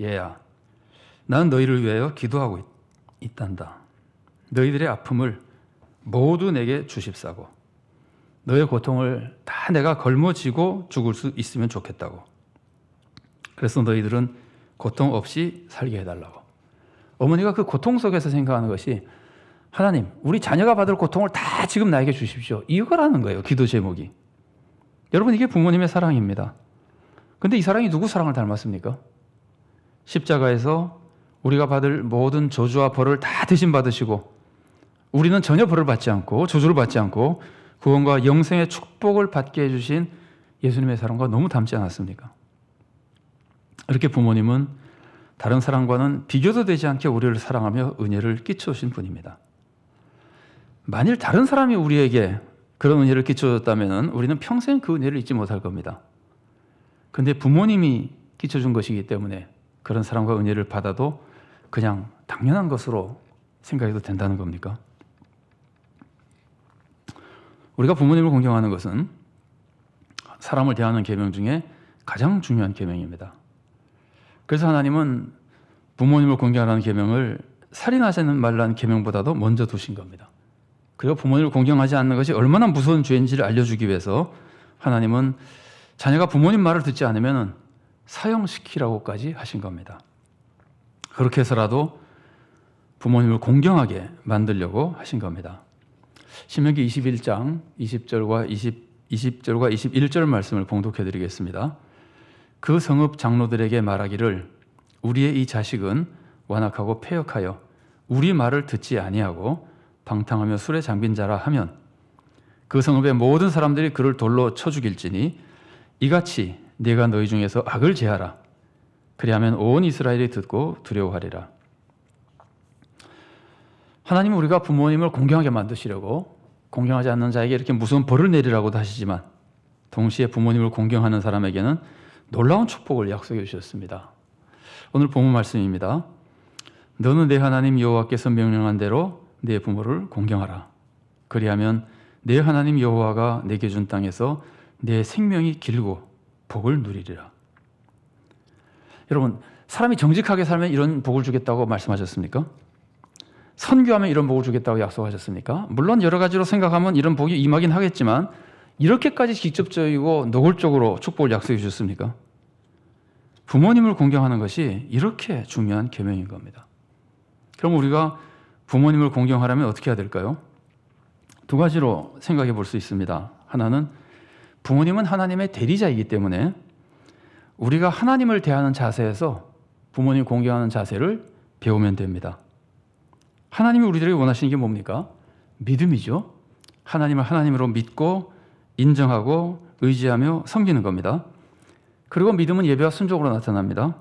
얘야, 나는 너희를 위하여 기도하고 있단다. 너희들의 아픔을 모두 내게 주십사고 너의 고통을 다 내가 걸머쥐고 죽을 수 있으면 좋겠다고. 그래서 너희들은 고통 없이 살게 해달라고. 어머니가 그 고통 속에서 생각하는 것이 하나님, 우리 자녀가 받을 고통을 다 지금 나에게 주십시오. 이거라는 거예요, 기도 제목이. 여러분, 이게 부모님의 사랑입니다. 근데 이 사랑이 누구 사랑을 닮았습니까? 십자가에서 우리가 받을 모든 저주와 벌을 다 대신 받으시고 우리는 전혀 벌을 받지 않고 저주를 받지 않고 구원과 영생의 축복을 받게 해주신 예수님의 사랑과 너무 닮지 않았습니까? 이렇게 부모님은 다른 사랑과는 비교도 되지 않게 우리를 사랑하며 은혜를 끼쳐주신 분입니다. 만일 다른 사람이 우리에게 그런 은혜를 끼쳐줬다면 우리는 평생 그 은혜를 잊지 못할 겁니다. 그런데 부모님이 끼쳐준 것이기 때문에 그런 사랑과 은혜를 받아도 그냥 당연한 것으로 생각해도 된다는 겁니까? 우리가 부모님을 공경하는 것은 사람을 대하는 계명 중에 가장 중요한 계명입니다. 그래서 하나님은 부모님을 공경하라는 계명을 살인하지 말라는 계명보다도 먼저 두신 겁니다. 그리고 부모님을 공경하지 않는 것이 얼마나 무서운 죄인지를 알려주기 위해서 하나님은 자녀가 부모님 말을 듣지 않으면 사형시키라고까지 하신 겁니다. 그렇게 해서라도 부모님을 공경하게 만들려고 하신 겁니다. 신명기 21장 20절과 21절 말씀을 봉독해 드리겠습니다. 그 성읍 장로들에게 말하기를 우리의 이 자식은 완악하고 패역하여 우리 말을 듣지 아니하고 방탕하며 술에 잠긴 자라 하면 그 성읍의 모든 사람들이 그를 돌로 쳐 죽일지니 이같이 네가 너희 중에서 악을 제하라. 그리하면 온 이스라엘이 듣고 두려워하리라. 하나님은 우리가 부모님을 공경하게 만드시려고 공경하지 않는 자에게 이렇게 무서운 벌을 내리라고도 하시지만 동시에 부모님을 공경하는 사람에게는 놀라운 축복을 약속해 주셨습니다. 오늘 본문 말씀입니다. 너는 내 하나님 여호와께서 명령한 대로 내 부모를 공경하라. 그리하면 내 하나님 여호와가 내게 준 땅에서 내 생명이 길고 복을 누리리라. 여러분, 사람이 정직하게 살면 이런 복을 주겠다고 말씀하셨습니까? 선교하면 이런 복을 주겠다고 약속하셨습니까? 물론 여러 가지로 생각하면 이런 복이 임하긴 하겠지만 이렇게까지 직접적이고 노골적으로 축복을 약속해 주셨습니까? 부모님을 공경하는 것이 이렇게 중요한 계명인 겁니다. 그럼 우리가 부모님을 공경하려면 어떻게 해야 될까요? 두 가지로 생각해 볼 수 있습니다. 하나는 부모님은 하나님의 대리자이기 때문에 우리가 하나님을 대하는 자세에서 부모님 공경하는 자세를 배우면 됩니다. 하나님이 우리들에게 원하시는 게 뭡니까? 믿음이죠. 하나님을 하나님으로 믿고 인정하고 의지하며 섬기는 겁니다. 그리고 믿음은 예배와 순종으로 나타납니다.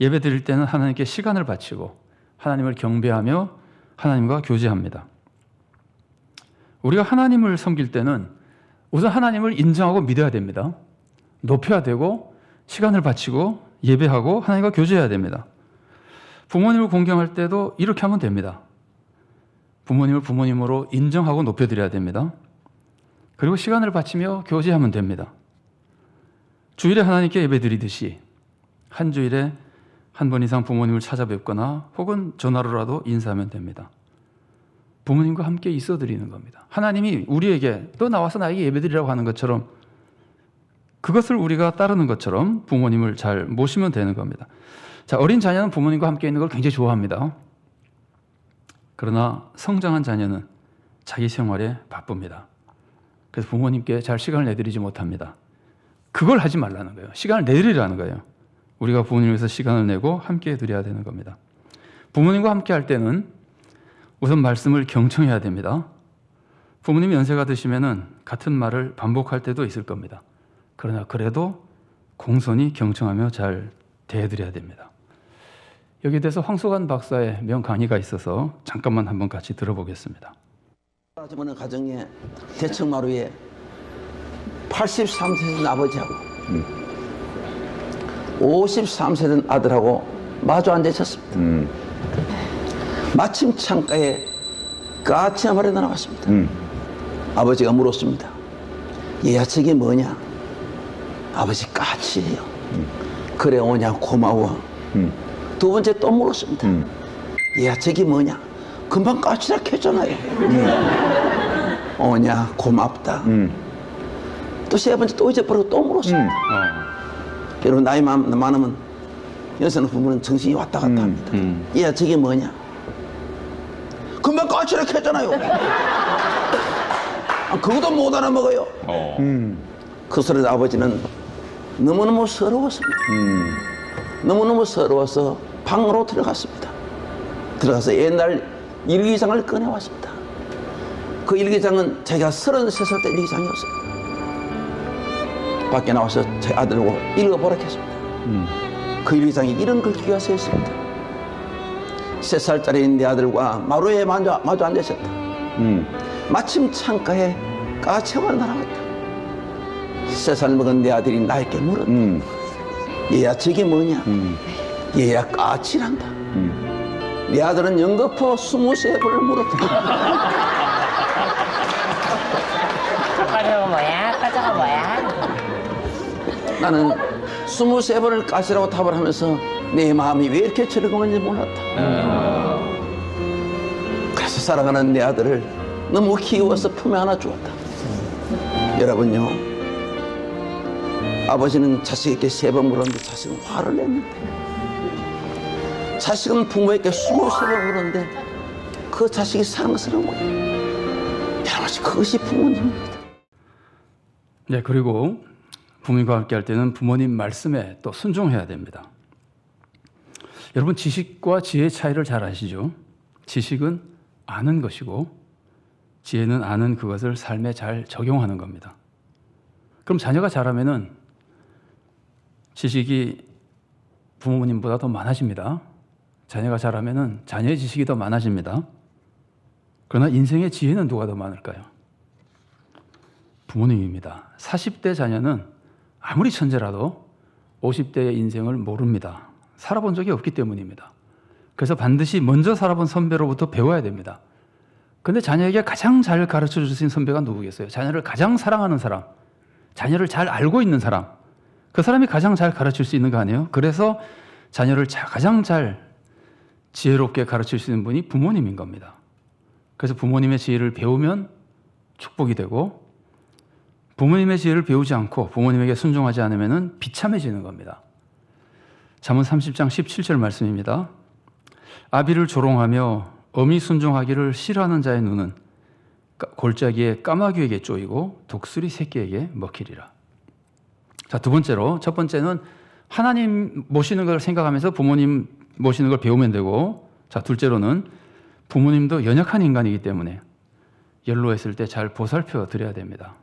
예배 드릴 때는 하나님께 시간을 바치고 하나님을 경배하며 하나님과 교제합니다. 우리가 하나님을 섬길 때는 우선 하나님을 인정하고 믿어야 됩니다. 높여야 되고 시간을 바치고 예배하고 하나님과 교제해야 됩니다. 부모님을 공경할 때도 이렇게 하면 됩니다. 부모님을 부모님으로 인정하고 높여드려야 됩니다. 그리고 시간을 바치며 교제하면 됩니다. 주일에 하나님께 예배드리듯이 한 주일에 한 번 이상 부모님을 찾아뵙거나 혹은 전화로라도 인사하면 됩니다. 부모님과 함께 있어 드리는 겁니다. 하나님이 우리에게 너 나와서 나에게 예배드리라고 하는 것처럼 그것을 우리가 따르는 것처럼 부모님을 잘 모시면 되는 겁니다. 자, 어린 자녀는 부모님과 함께 있는 걸 굉장히 좋아합니다. 그러나 성장한 자녀는 자기 생활에 바쁩니다. 그래서 부모님께 잘 시간을 내드리지 못합니다. 그걸 하지 말라는 거예요. 시간을 내드리라는 거예요. 우리가 부모님을 위해서 시간을 내고 함께 해드려야 되는 겁니다. 부모님과 함께 할 때는 우선 말씀을 경청해야 됩니다. 부모님이 연세가 드시면은 같은 말을 반복할 때도 있을 겁니다. 그러나 그래도 공손히 경청하며 잘 대해드려야 됩니다. 여기에 대해서 황소관 박사의 명강의가 있어서 잠깐만 한번 같이 들어보겠습니다. 어느 가정에 대청마루에 83세 된 아버지하고 53세 된 아들하고 마주 앉아 있었습니다. 마침 창가에 까치 한 마리 날아왔습니다. 아버지가 물었습니다. 얘야 저게 뭐냐? 아버지 까치예요. 그래 오냐 고마워. 두 번째 또 물었습니다. 얘야 저게 뭐냐? 금방 까치라 했잖아요. 오냐 고맙다. 또 세 번째 또 잊어버리고 또 물었습니다. 여러분 나이 많으면 여기서는 부모는 정신이 왔다 갔다 합니다. 얘야 저게 뭐냐? 금방 까치라 했잖아요. 그것도 못 알아먹어요. 그 소리에 아버지는 너무너무 서러웠습니다. 너무너무 서러워서 방으로 들어갔습니다. 들어가서 옛날 일기장을 꺼내왔습니다. 그 일기장은 제가 33살 때 일기장이었어요. 밖에 나와서 제 아들하고 읽어보라 했습니다. 그 일기장에 이런 글귀가 써 있습니다. 3살짜리 내 아들과 마루에 마주 앉아 있었다. 마침 창가에 까치가 날아왔다. 3살 먹은 내 아들이 나에게 물었다. 얘야 저게 뭐냐? 얘야 까치란다. 내 아들은 연거푸 23번을 물었다. 까치가 뭐야? 까치가 뭐야? 나는 23번을 까치라고 답을 하면서 내 마음이 왜 이렇게 즐거운지 몰랐다. 그래서 사랑하는 내 아들을 너무 키워서 품에 안아 주었다. 여러분요, 아버지는 자식에게 3번 물었는데 자식은 화를 냈는데, 자식은 부모에게 23번 물었는데 그 자식이 사랑스러운 거예요. 변함없이 그것이 부모님입니다. 네, 그리고 부모님과 함께 할 때는 부모님 말씀에 또 순종해야 됩니다. 여러분, 지식과 지혜의 차이를 잘 아시죠? 지식은 아는 것이고 지혜는 아는 그것을 삶에 잘 적용하는 겁니다. 그럼 자녀가 자라면은 지식이 부모님보다 더 많아집니다. 자녀가 자라면은 자녀의 지식이 더 많아집니다. 그러나 인생의 지혜는 누가 더 많을까요? 부모님입니다. 40대 자녀는 아무리 천재라도 50대의 인생을 모릅니다. 살아본 적이 없기 때문입니다. 그래서 반드시 먼저 살아본 선배로부터 배워야 됩니다. 그런데 자녀에게 가장 잘 가르쳐 줄 수 있는 선배가 누구겠어요? 자녀를 가장 사랑하는 사람, 자녀를 잘 알고 있는 사람, 그 사람이 가장 잘 가르칠 수 있는 거 아니에요? 그래서 자녀를 가장 잘 지혜롭게 가르칠 수 있는 분이 부모님인 겁니다. 그래서 부모님의 지혜를 배우면 축복이 되고, 부모님의 지혜를 배우지 않고 부모님에게 순종하지 않으면 비참해지는 겁니다. 잠언 30장 17절 말씀입니다. 아비를 조롱하며 어미 순종하기를 싫어하는 자의 눈은 골짜기에 까마귀에게 쪼이고 독수리 새끼에게 먹히리라. 자, 두 번째로, 첫 번째는 하나님 모시는 걸 생각하면서 부모님 모시는 걸 배우면 되고, 자, 둘째로는 부모님도 연약한 인간이기 때문에 연로했을 때 잘 보살펴 드려야 됩니다.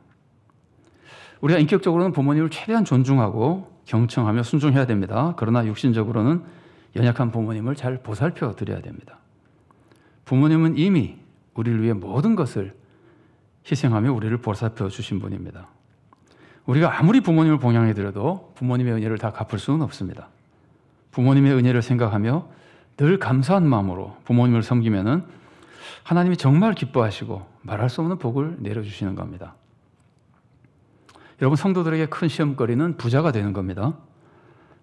우리가 인격적으로는 부모님을 최대한 존중하고 경청하며 순종해야 됩니다. 그러나 육신적으로는 연약한 부모님을 잘 보살펴 드려야 됩니다. 부모님은 이미 우리를 위해 모든 것을 희생하며 우리를 보살펴 주신 분입니다. 우리가 아무리 부모님을 봉양해 드려도 부모님의 은혜를 다 갚을 수는 없습니다. 부모님의 은혜를 생각하며 늘 감사한 마음으로 부모님을 섬기면은 하나님이 정말 기뻐하시고 말할 수 없는 복을 내려주시는 겁니다. 여러분, 성도들에게 큰 시험거리는 부자가 되는 겁니다.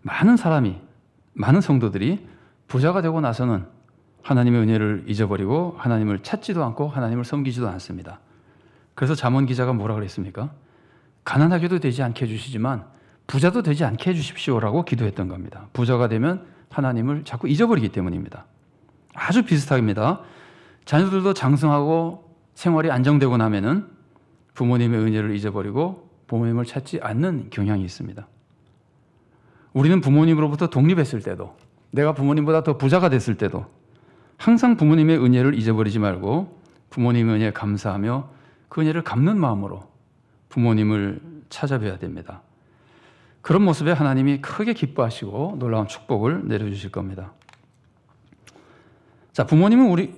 많은 성도들이 부자가 되고 나서는 하나님의 은혜를 잊어버리고 하나님을 찾지도 않고 하나님을 섬기지도 않습니다. 그래서 잠언 기자가 뭐라 그랬습니까? 가난하게도 되지 않게 해주시지만 부자도 되지 않게 해주십시오라고 기도했던 겁니다. 부자가 되면 하나님을 자꾸 잊어버리기 때문입니다. 아주 비슷합니다. 자녀들도 장성하고 생활이 안정되고 나면은 부모님의 은혜를 잊어버리고 부모님을 찾지 않는 경향이 있습니다. 우리는 부모님으로부터 독립했을 때도, 내가 부모님보다 더 부자가 됐을 때도 항상 부모님의 은혜를 잊어버리지 말고 부모님의 은혜에 감사하며 그 은혜를 갚는 마음으로 부모님을 찾아뵈야 됩니다. 그런 모습에 하나님이 크게 기뻐하시고 놀라운 축복을 내려주실 겁니다. 자,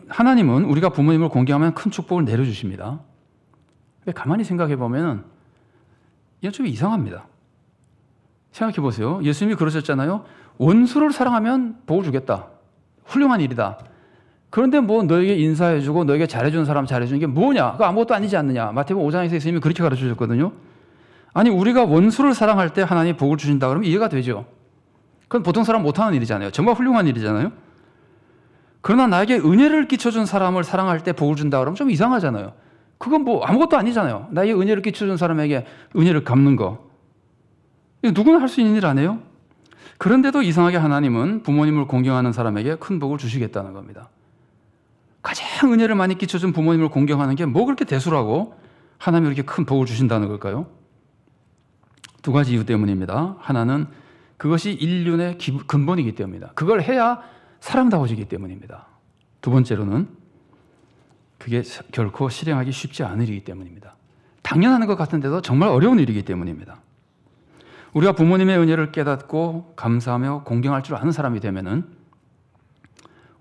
하나님은 우리가 부모님을 공경하면 큰 축복을 내려주십니다. 근데 가만히 생각해 보면 이건 좀 이상합니다. 생각해 보세요. 예수님이 그러셨잖아요. 원수를 사랑하면 복을 주겠다. 훌륭한 일이다. 그런데 뭐 너에게 인사해주고 너에게 잘해주는 사람 잘해주는 게 뭐냐? 그거 아무것도 아니지 않느냐? 마태복음 5장에서 예수님이 그렇게 가르쳐주셨거든요. 아니, 우리가 원수를 사랑할 때 하나님이 복을 주신다 그러면 이해가 되죠. 그건 보통 사람 못하는 일이잖아요. 정말 훌륭한 일이잖아요. 그러나 나에게 은혜를 끼쳐준 사람을 사랑할 때 복을 준다 그러면 좀 이상하잖아요. 그건 뭐 아무것도 아니잖아요. 나에게 은혜를 끼쳐준 사람에게 은혜를 갚는 거. 이거 누구나 할 수 있는 일 아니에요? 그런데도 이상하게 하나님은 부모님을 공경하는 사람에게 큰 복을 주시겠다는 겁니다. 가장 은혜를 많이 끼쳐준 부모님을 공경하는 게 뭐 그렇게 대수라고 하나님이 이렇게 큰 복을 주신다는 걸까요? 두 가지 이유 때문입니다. 하나는 그것이 인륜의 근본이기 때문입니다. 그걸 해야 사람다워지기 때문입니다. 두 번째로는 그게 결코 실행하기 쉽지 않은 일이기 때문입니다. 당연한 것 같은데도 정말 어려운 일이기 때문입니다. 우리가 부모님의 은혜를 깨닫고 감사하며 공경할 줄 아는 사람이 되면은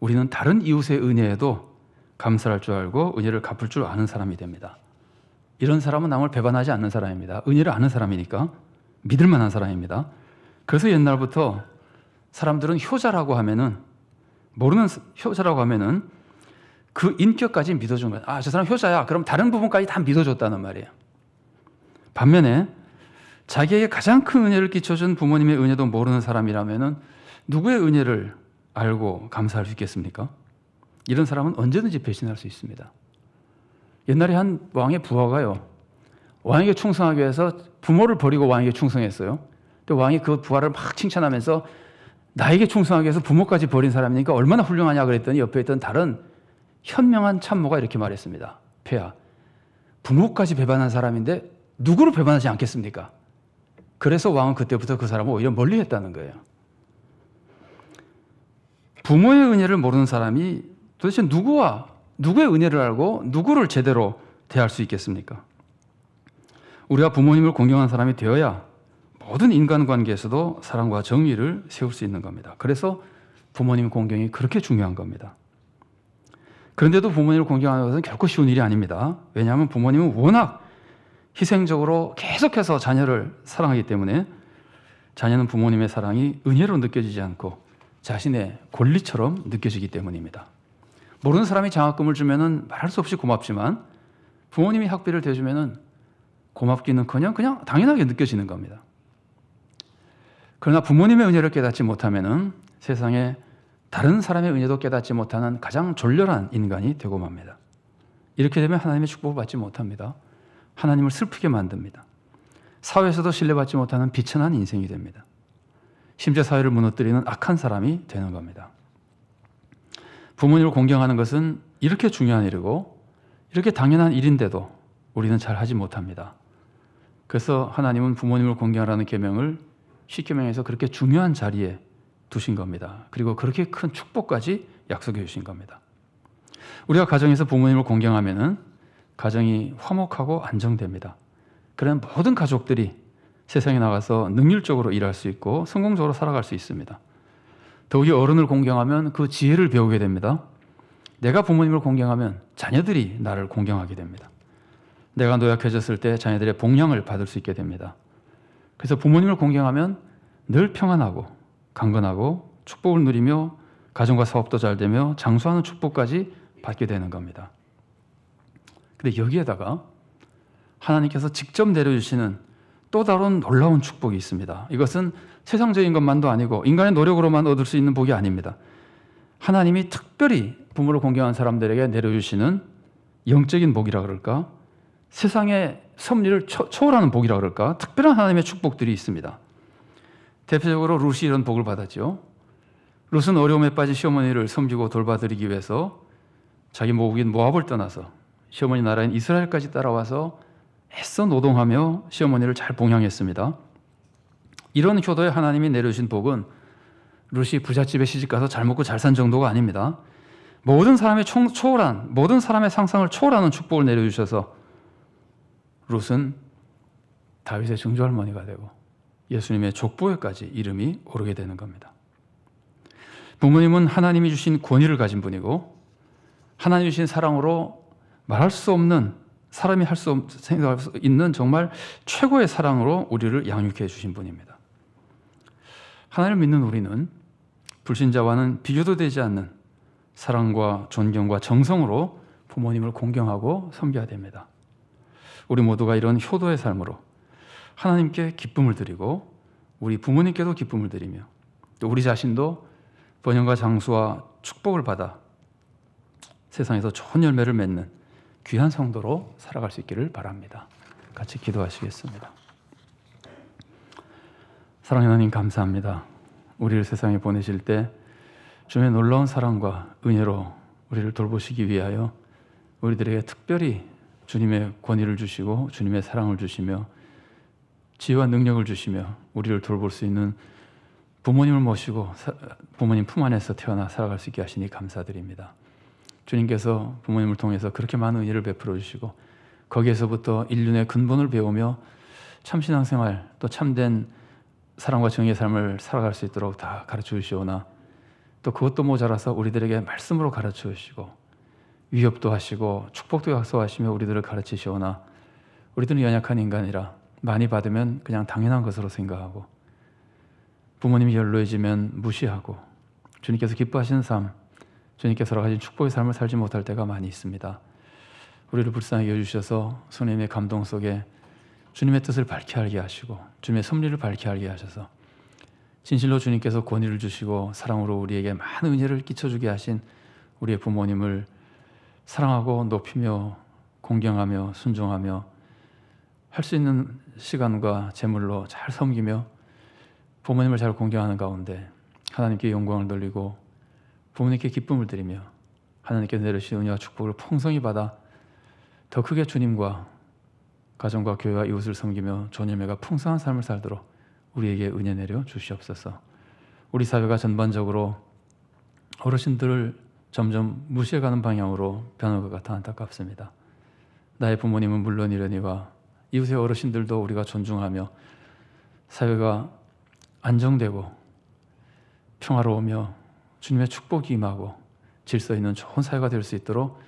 우리는 다른 이웃의 은혜에도 감사할 줄 알고 은혜를 갚을 줄 아는 사람이 됩니다. 이런 사람은 남을 배반하지 않는 사람입니다. 은혜를 아는 사람이니까 믿을 만한 사람입니다. 그래서 옛날부터 사람들은 효자라고 하면은 그 인격까지 믿어준 거예요. 아, 저 사람 효자야. 그럼 다른 부분까지 다 믿어줬다는 말이에요. 반면에 자기에게 가장 큰 은혜를 끼쳐준 부모님의 은혜도 모르는 사람이라면은 누구의 은혜를 알고 감사할 수 있겠습니까? 이런 사람은 언제든지 배신할 수 있습니다. 옛날에 한 왕의 부하가요, 왕에게 충성하기 위해서 부모를 버리고 왕에게 충성했어요. 또 왕이 그 부하를 막 칭찬하면서 나에게 충성하기 위해서 부모까지 버린 사람이니까 얼마나 훌륭하냐 그랬더니 옆에 있던 다른 현명한 참모가 이렇게 말했습니다. 폐하, 부모까지 배반한 사람인데 누구를 배반하지 않겠습니까? 그래서 왕은 그때부터 그 사람을 오히려 멀리했다는 거예요. 부모의 은혜를 모르는 사람이 도대체 누구의 은혜를 알고 누구를 제대로 대할 수 있겠습니까? 우리가 부모님을 공경한 사람이 되어야 모든 인간관계에서도 사랑과 정의를 세울 수 있는 겁니다. 그래서 부모님 공경이 그렇게 중요한 겁니다. 그런데도 부모님을 공경하는 것은 결코 쉬운 일이 아닙니다. 왜냐하면 부모님은 워낙 희생적으로 계속해서 자녀를 사랑하기 때문에 자녀는 부모님의 사랑이 은혜로 느껴지지 않고 자신의 권리처럼 느껴지기 때문입니다. 모르는 사람이 장학금을 주면은 말할 수 없이 고맙지만 부모님이 학비를 대주면은 고맙기는커녕 그냥 당연하게 느껴지는 겁니다. 그러나 부모님의 은혜를 깨닫지 못하면은 세상에 다른 사람의 은혜도 깨닫지 못하는 가장 졸렬한 인간이 되고 맙니다. 이렇게 되면 하나님의 축복을 받지 못합니다. 하나님을 슬프게 만듭니다. 사회에서도 신뢰받지 못하는 비천한 인생이 됩니다. 심지어 사회를 무너뜨리는 악한 사람이 되는 겁니다. 부모님을 공경하는 것은 이렇게 중요한 일이고 이렇게 당연한 일인데도 우리는 잘 하지 못합니다. 그래서 하나님은 부모님을 공경하라는 계명을 십계명에서 그렇게 중요한 자리에 두신 겁니다. 그리고 그렇게 큰 축복까지 약속해 주신 겁니다. 우리가 가정에서 부모님을 공경하면은 가정이 화목하고 안정됩니다. 그런 모든 가족들이 세상에 나가서 능률적으로 일할 수 있고 성공적으로 살아갈 수 있습니다. 더욱이 어른을 공경하면 그 지혜를 배우게 됩니다. 내가 부모님을 공경하면 자녀들이 나를 공경하게 됩니다. 내가 노약해졌을 때 자녀들의 복량을 받을 수 있게 됩니다. 그래서 부모님을 공경하면 늘 평안하고 강건하고 축복을 누리며 가정과 사업도 잘 되며 장수하는 축복까지 받게 되는 겁니다. 근데 여기에다가 하나님께서 직접 내려주시는 또 다른 놀라운 축복이 있습니다. 이것은 세상적인 것만도 아니고 인간의 노력으로만 얻을 수 있는 복이 아닙니다. 하나님이 특별히 부모를 공경한 사람들에게 내려주시는 영적인 복이라 그럴까? 세상의 섭리를 초월하는 복이라 그럴까? 특별한 하나님의 축복들이 있습니다. 대표적으로 룻이 이런 복을 받았죠. 룻은 어려움에 빠진 시어머니를 섬기고 돌봐드리기 위해서 자기 모국인 모압을 떠나서 시어머니 나라인 이스라엘까지 따라와서 애써 노동하며 시어머니를 잘 봉양했습니다. 이런 효도에 하나님이 내려주신 복은 룻이 부잣집에 시집가서 잘 먹고 잘 산 정도가 아닙니다. 모든 사람의 모든 사람의 상상을 초월하는 축복을 내려주셔서 룻은 다윗의 증조할머니가 되고 예수님의 족보에까지 이름이 오르게 되는 겁니다. 부모님은 하나님이 주신 권위를 가진 분이고 하나님이 주신 사랑으로 말할 수 없는 사람이 생각할 수 있는 정말 최고의 사랑으로 우리를 양육해 주신 분입니다. 하나님을 믿는 우리는 불신자와는 비교도 되지 않는 사랑과 존경과 정성으로 부모님을 공경하고 섬겨야 됩니다. 우리 모두가 이런 효도의 삶으로 하나님께 기쁨을 드리고 우리 부모님께도 기쁨을 드리며 또 우리 자신도 번영과 장수와 축복을 받아 세상에서 좋은 열매를 맺는 귀한 성도로 살아갈 수 있기를 바랍니다. 같이 기도하시겠습니다. 사랑하는 하나님 감사합니다. 우리를 세상에 보내실 때 주님의 놀라운 사랑과 은혜로 우리를 돌보시기 위하여 우리들에게 특별히 주님의 권위를 주시고 주님의 사랑을 주시며 지혜와 능력을 주시며 우리를 돌볼 수 있는 부모님을 모시고 부모님 품 안에서 태어나 살아갈 수 있게 하시니 감사드립니다. 주님께서 부모님을 통해서 그렇게 많은 은혜를 베풀어 주시고 거기에서부터 인륜의 근본을 배우며 참신앙생활 또 참된 사랑과 정의의 삶을 살아갈 수 있도록 다 가르쳐 주시오나 또 그것도 모자라서 우리들에게 말씀으로 가르쳐 주시고 위협도 하시고 축복도 약속하시며 우리들을 가르치시오나 우리들은 연약한 인간이라 많이 받으면 그냥 당연한 것으로 생각하고 부모님이 연로해지면 무시하고 주님께서 기뻐하시는 삶 주님께서 가진 축복의 삶을 살지 못할 때가 많이 있습니다. 우리를 불쌍히 여주셔서 성령님의 감동 속에 주님의 뜻을 밝게 알게 하시고 주님의 섭리를 밝게 알게 하셔서 진실로 주님께서 권위를 주시고 사랑으로 우리에게 많은 은혜를 끼쳐주게 하신 우리의 부모님을 사랑하고 높이며 공경하며 순종하며 할 수 있는 시간과 재물로 잘 섬기며 부모님을 잘 공경하는 가운데 하나님께 영광을 돌리고 부모님께 기쁨을 드리며 하나님께 내려주신 은혜와 축복을 풍성히 받아 더 크게 주님과 가정과 교회와 이웃을 섬기며 존열매가 풍성한 삶을 살도록 우리에게 은혜 내려 주시옵소서. 우리 사회가 전반적으로 어르신들을 점점 무시해가는 방향으로 변할 것 같아 안타깝습니다. 나의 부모님은 물론이려니와 이웃의 어르신들도 우리가 존중하며 사회가 안정되고 평화로우며 주님의 축복이 임하고 질서 있는 좋은 사회가 될 수 있도록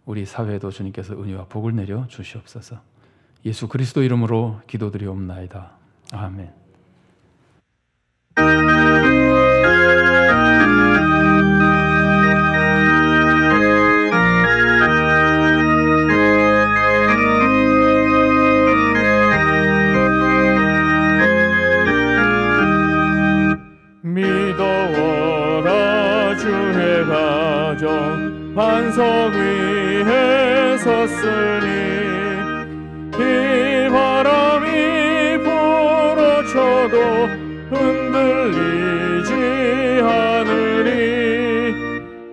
우리 사회에도 주님께서 은혜와 복을 내려 주시옵소서. 예수 그리스도 이름으로 기도드리옵나이다. 아멘. 믿어라 주의 가정 반석 위에 섰으니 이 바람이 불어쳐도 흔들리지 않으리.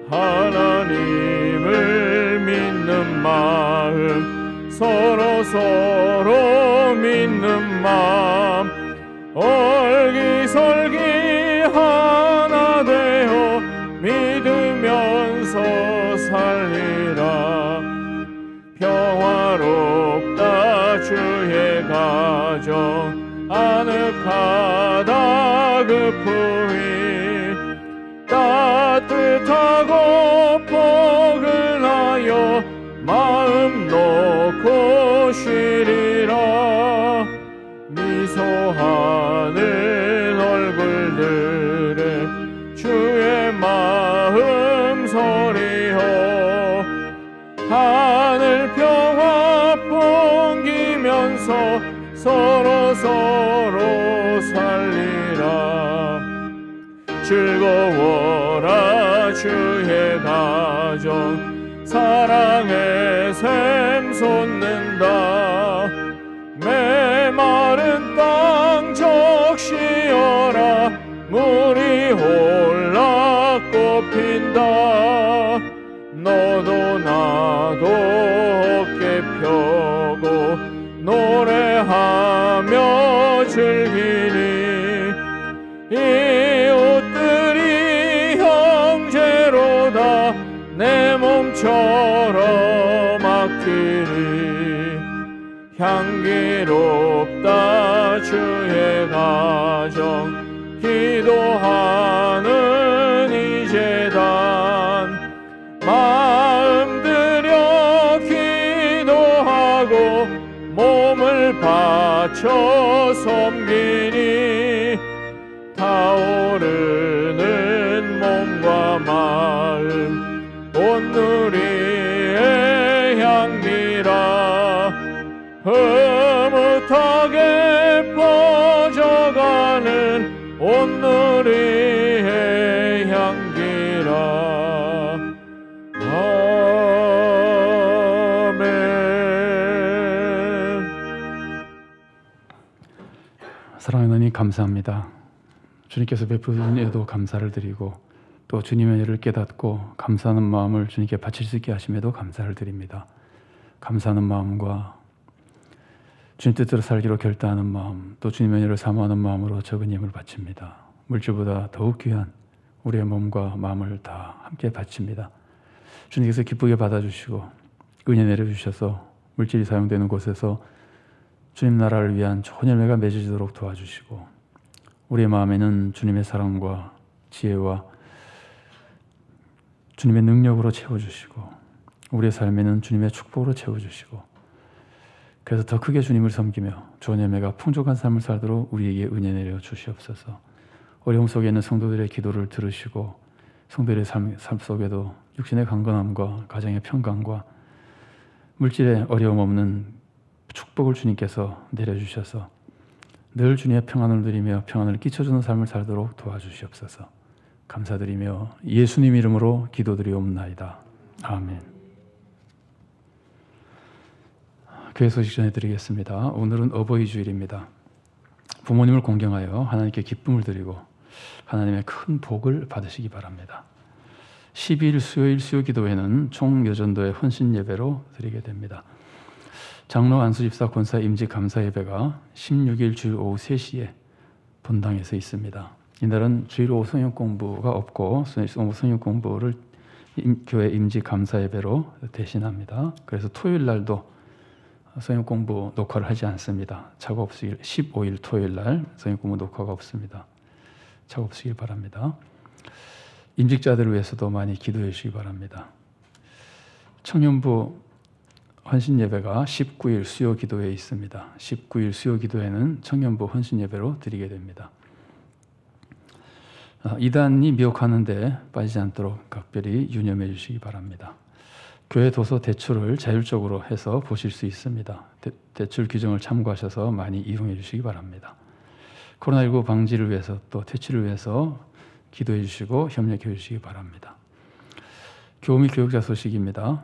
하나님을 믿는 마음 서로 믿는 마음 얼기설기 하나 되어 믿으면서 살리라. 평화롭다 주의 가정 아늑하다 그 품이 따뜻하고 포근하여 마음 놓고 쉬리라. 미소하는 얼굴들에 주의 마음 소리여 하늘 평화 풍기면서 서로 살리라. 즐거워라 주의 가정 사랑의 샘 솟는다. 메마른 땅 적시어라. 물이 올라 꽃핀다. 너도 나도 어깨 펴고 노래하며 즐기니 이웃들이 형제로다. 내 몸처럼 아끼리. 향기롭다 주의 가정 기도하는 이 제단. 마음 들여 기도하고 몸을 바쳐 섬기니 타오르는 몸과 마음 온누리의 향기라. 흐뭇하게 퍼져가는 온누리의 향기라. 아멘. 사랑하는 하나님 감사합니다. 주님께서 베푸신 은혜도 감사를 드리고 또 주님의 은혜를 깨닫고 감사하는 마음을 주님께 바칠 수 있게 하심에도 감사를 드립니다. 감사하는 마음과 주님 뜻대로 살기로 결단하는 마음, 또 주님의 은혜를 사모하는 마음으로 적은 힘을 바칩니다. 물질보다 더욱 귀한 우리의 몸과 마음을 다 함께 바칩니다. 주님께서 기쁘게 받아주시고 은혜 내려주셔서 물질이 사용되는 곳에서 주님 나라를 위한 좋은 열매가 맺어지도록 도와주시고 우리의 마음에는 주님의 사랑과 지혜와 주님의 능력으로 채워주시고 우리의 삶에는 주님의 축복으로 채워주시고 그래서 더 크게 주님을 섬기며 좋은 열매가 풍족한 삶을 살도록 우리에게 은혜 내려 주시옵소서. 어려움 속에 있는 성도들의 기도를 들으시고 성도들의 삶 속에도 육신의 강건함과 가정의 평강과 물질의 어려움 없는 축복을 주님께서 내려주셔서 늘 주님의 평안을 누리며 평안을 끼쳐주는 삶을 살도록 도와주시옵소서. 감사드리며 예수님 이름으로 기도드리옵나이다. 아멘. 교회 소식 전해드리겠습니다. 오늘은 어버이 주일입니다. 부모님을 공경하여 하나님께 기쁨을 드리고 하나님의 큰 복을 받으시기 바랍니다. 12일 수요일 수요기도회는 총여전도의 헌신 예배로 드리게 됩니다. 장로 안수집사 권사 임직 감사 예배가 16일 주일 오후 3시에 본당에서 있습니다. 이날은 주일 오후 성역 공부가 없고 성역 공부를 교회 임직 감사 예배로 대신합니다. 그래서 토요일 날도 성역 공부 녹화를 하지 않습니다. 착오 없으길 15일 토요일 날 성역 공부 녹화가 없습니다. 착오 없으길 바랍니다. 임직자들을 위해서도 많이 기도해 주시기 바랍니다. 청년부 헌신 예배가 19일 수요 기도회에 있습니다. 19일 수요 기도회는 청년부 헌신 예배로 드리게 됩니다. 이단이 미혹하는데 빠지지 않도록 각별히 유념해 주시기 바랍니다. 교회 도서 대출을 자율적으로 해서 보실 수 있습니다. 대출 규정을 참고하셔서 많이 이용해 주시기 바랍니다. 코로나19 방지를 위해서 또 퇴치를 위해서 기도해 주시고 협력해 주시기 바랍니다. 교우 및 교육자 소식입니다.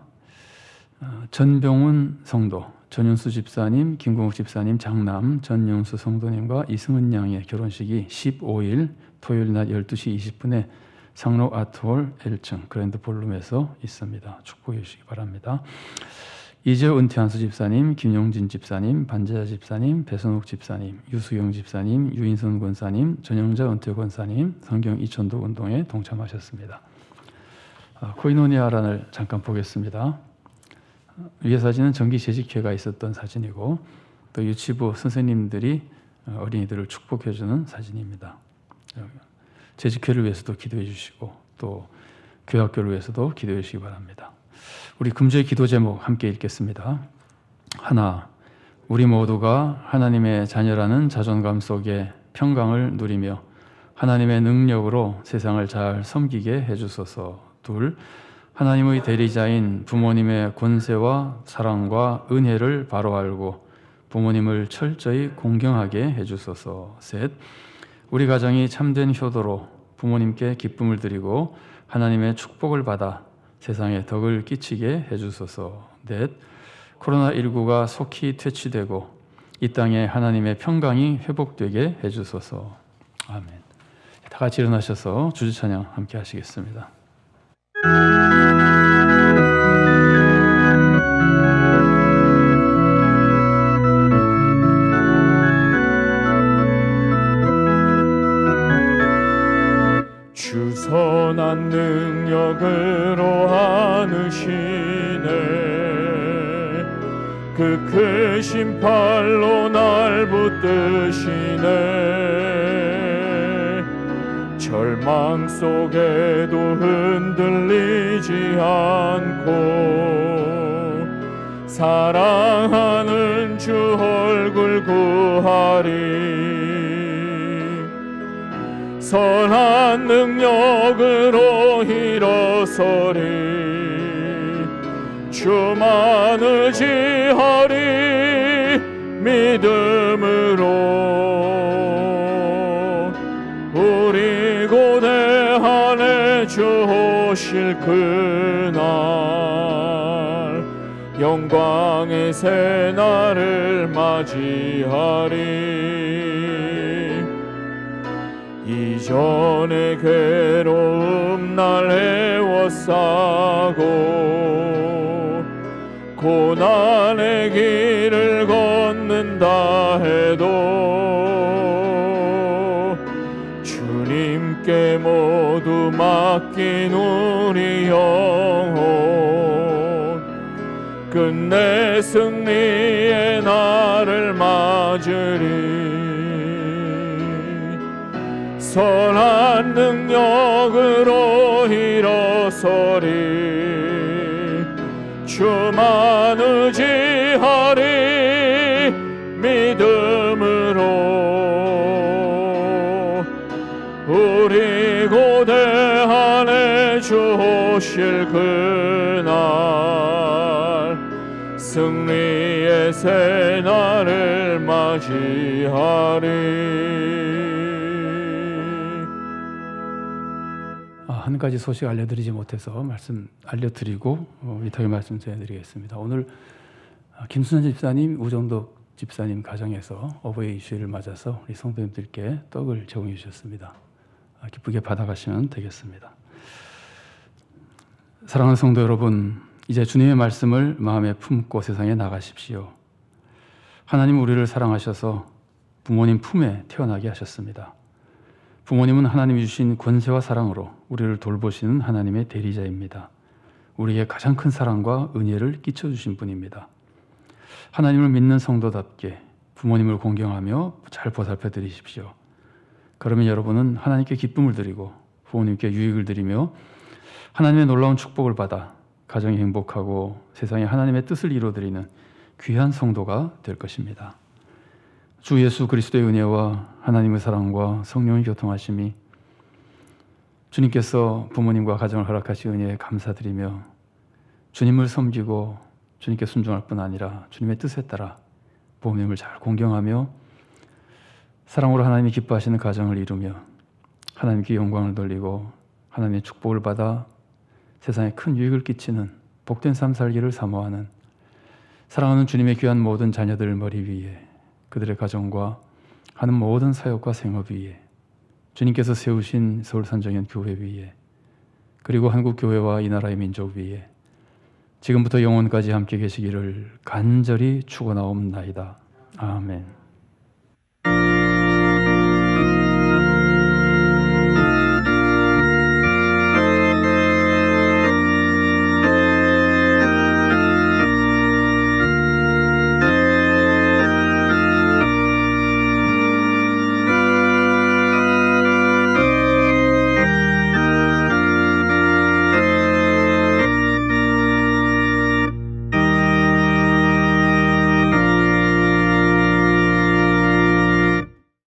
전병훈 성도, 전윤수 집사님, 김공욱 집사님, 장남, 전영수 성도님과 이승은 양의 결혼식이 15일 토요일 낮 12시 20분에 상로 아트홀 1층 그랜드 볼룸에서 있습니다. 축복해 주시기 바랍니다. 이재호 은퇴한수 집사님, 김용진 집사님, 반재자 집사님, 배선욱 집사님, 유수영 집사님, 유인선 권사님, 전영자 은퇴 권사님, 성경 이천도 운동에 동참하셨습니다. 코이노니아란을 잠깐 보겠습니다. 위에 사진은 정기 재직회가 있었던 사진이고 또 유치부 선생님들이 어린이들을 축복해주는 사진입니다. 재직회를 위해서도 기도해 주시고 또 교학교를 위해서도 기도해 주시기 바랍니다. 우리 금주의 기도 제목 함께 읽겠습니다. 하나, 우리 모두가 하나님의 자녀라는 자존감 속에 평강을 누리며 하나님의 능력으로 세상을 잘 섬기게 해주소서. 둘, 하나님의 대리자인 부모님의 권세와 사랑과 은혜를 바로 알고 부모님을 철저히 공경하게 해주소서. 셋, 우리 가정이 참된 효도로 부모님께 기쁨을 드리고 하나님의 축복을 받아 세상에 덕을 끼치게 해주소서. 넷, 코로나19가 속히 퇴치되고 이 땅에 하나님의 평강이 회복되게 해주소서. 아멘. 다 같이 일어나셔서 주주찬양 함께 하시겠습니다. 주 선한 능력으로 안으시네 그 크신 팔로 날 붙드시네 절망 속에도 흔들리지 않고 사랑하는 주 얼굴 구하리 선한 능력으로 일어서리 주만 의지하리 믿음으로 우리 고대 안에 주 오실 그날 영광의 새날을 맞이하리 이전의 괴로움 날 애워싸고 고난의 길을 걷는다 해도 주님께 모두 맡긴 우리 영혼 끝내 승리의 날을 맞으리 선한 능력으로 일어서리 주만 의지하리 믿음으로 우리 고대 안에 주 오실 그날 승리의 새날을 맞이하리. 한 가지 소식 알려드리지 못해서 말씀 알려드리고 위탁의 말씀 전해드리겠습니다. 오늘 김순환 집사님, 우정덕 집사님 가정에서 어버이 주일을 맞아서 우리 성도님들께 떡을 제공해 주셨습니다. 기쁘게 받아가시면 되겠습니다. 사랑하는 성도 여러분, 이제 주님의 말씀을 마음에 품고 세상에 나가십시오. 하나님 우리를 사랑하셔서 부모님 품에 태어나게 하셨습니다. 부모님은 하나님이 주신 권세와 사랑으로 우리를 돌보시는 하나님의 대리자입니다. 우리에게 가장 큰 사랑과 은혜를 끼쳐주신 분입니다. 하나님을 믿는 성도답게 부모님을 공경하며 잘 보살펴 드리십시오. 그러면 여러분은 하나님께 기쁨을 드리고 부모님께 유익을 드리며 하나님의 놀라운 축복을 받아 가정이 행복하고 세상에 하나님의 뜻을 이루어드리는 귀한 성도가 될 것입니다. 주 예수 그리스도의 은혜와 하나님의 사랑과 성령의 교통하심이 주님께서 부모님과 가정을 허락하신 은혜에 감사드리며 주님을 섬기고 주님께 순종할 뿐 아니라 주님의 뜻에 따라 부모님을 잘 공경하며 사랑으로 하나님이 기뻐하시는 가정을 이루며 하나님께 영광을 돌리고 하나님의 축복을 받아 세상에 큰 유익을 끼치는 복된 삶 살기를 사모하는 사랑하는 주님의 귀한 모든 자녀들 머리 위에 그들의 가정과 하는 모든 사역과 생업 위에 주님께서 세우신 서울산정연 교회 위에 그리고 한국교회와 이 나라의 민족 위에 지금부터 영원까지 함께 계시기를 간절히 축원하옵나이다. 아멘.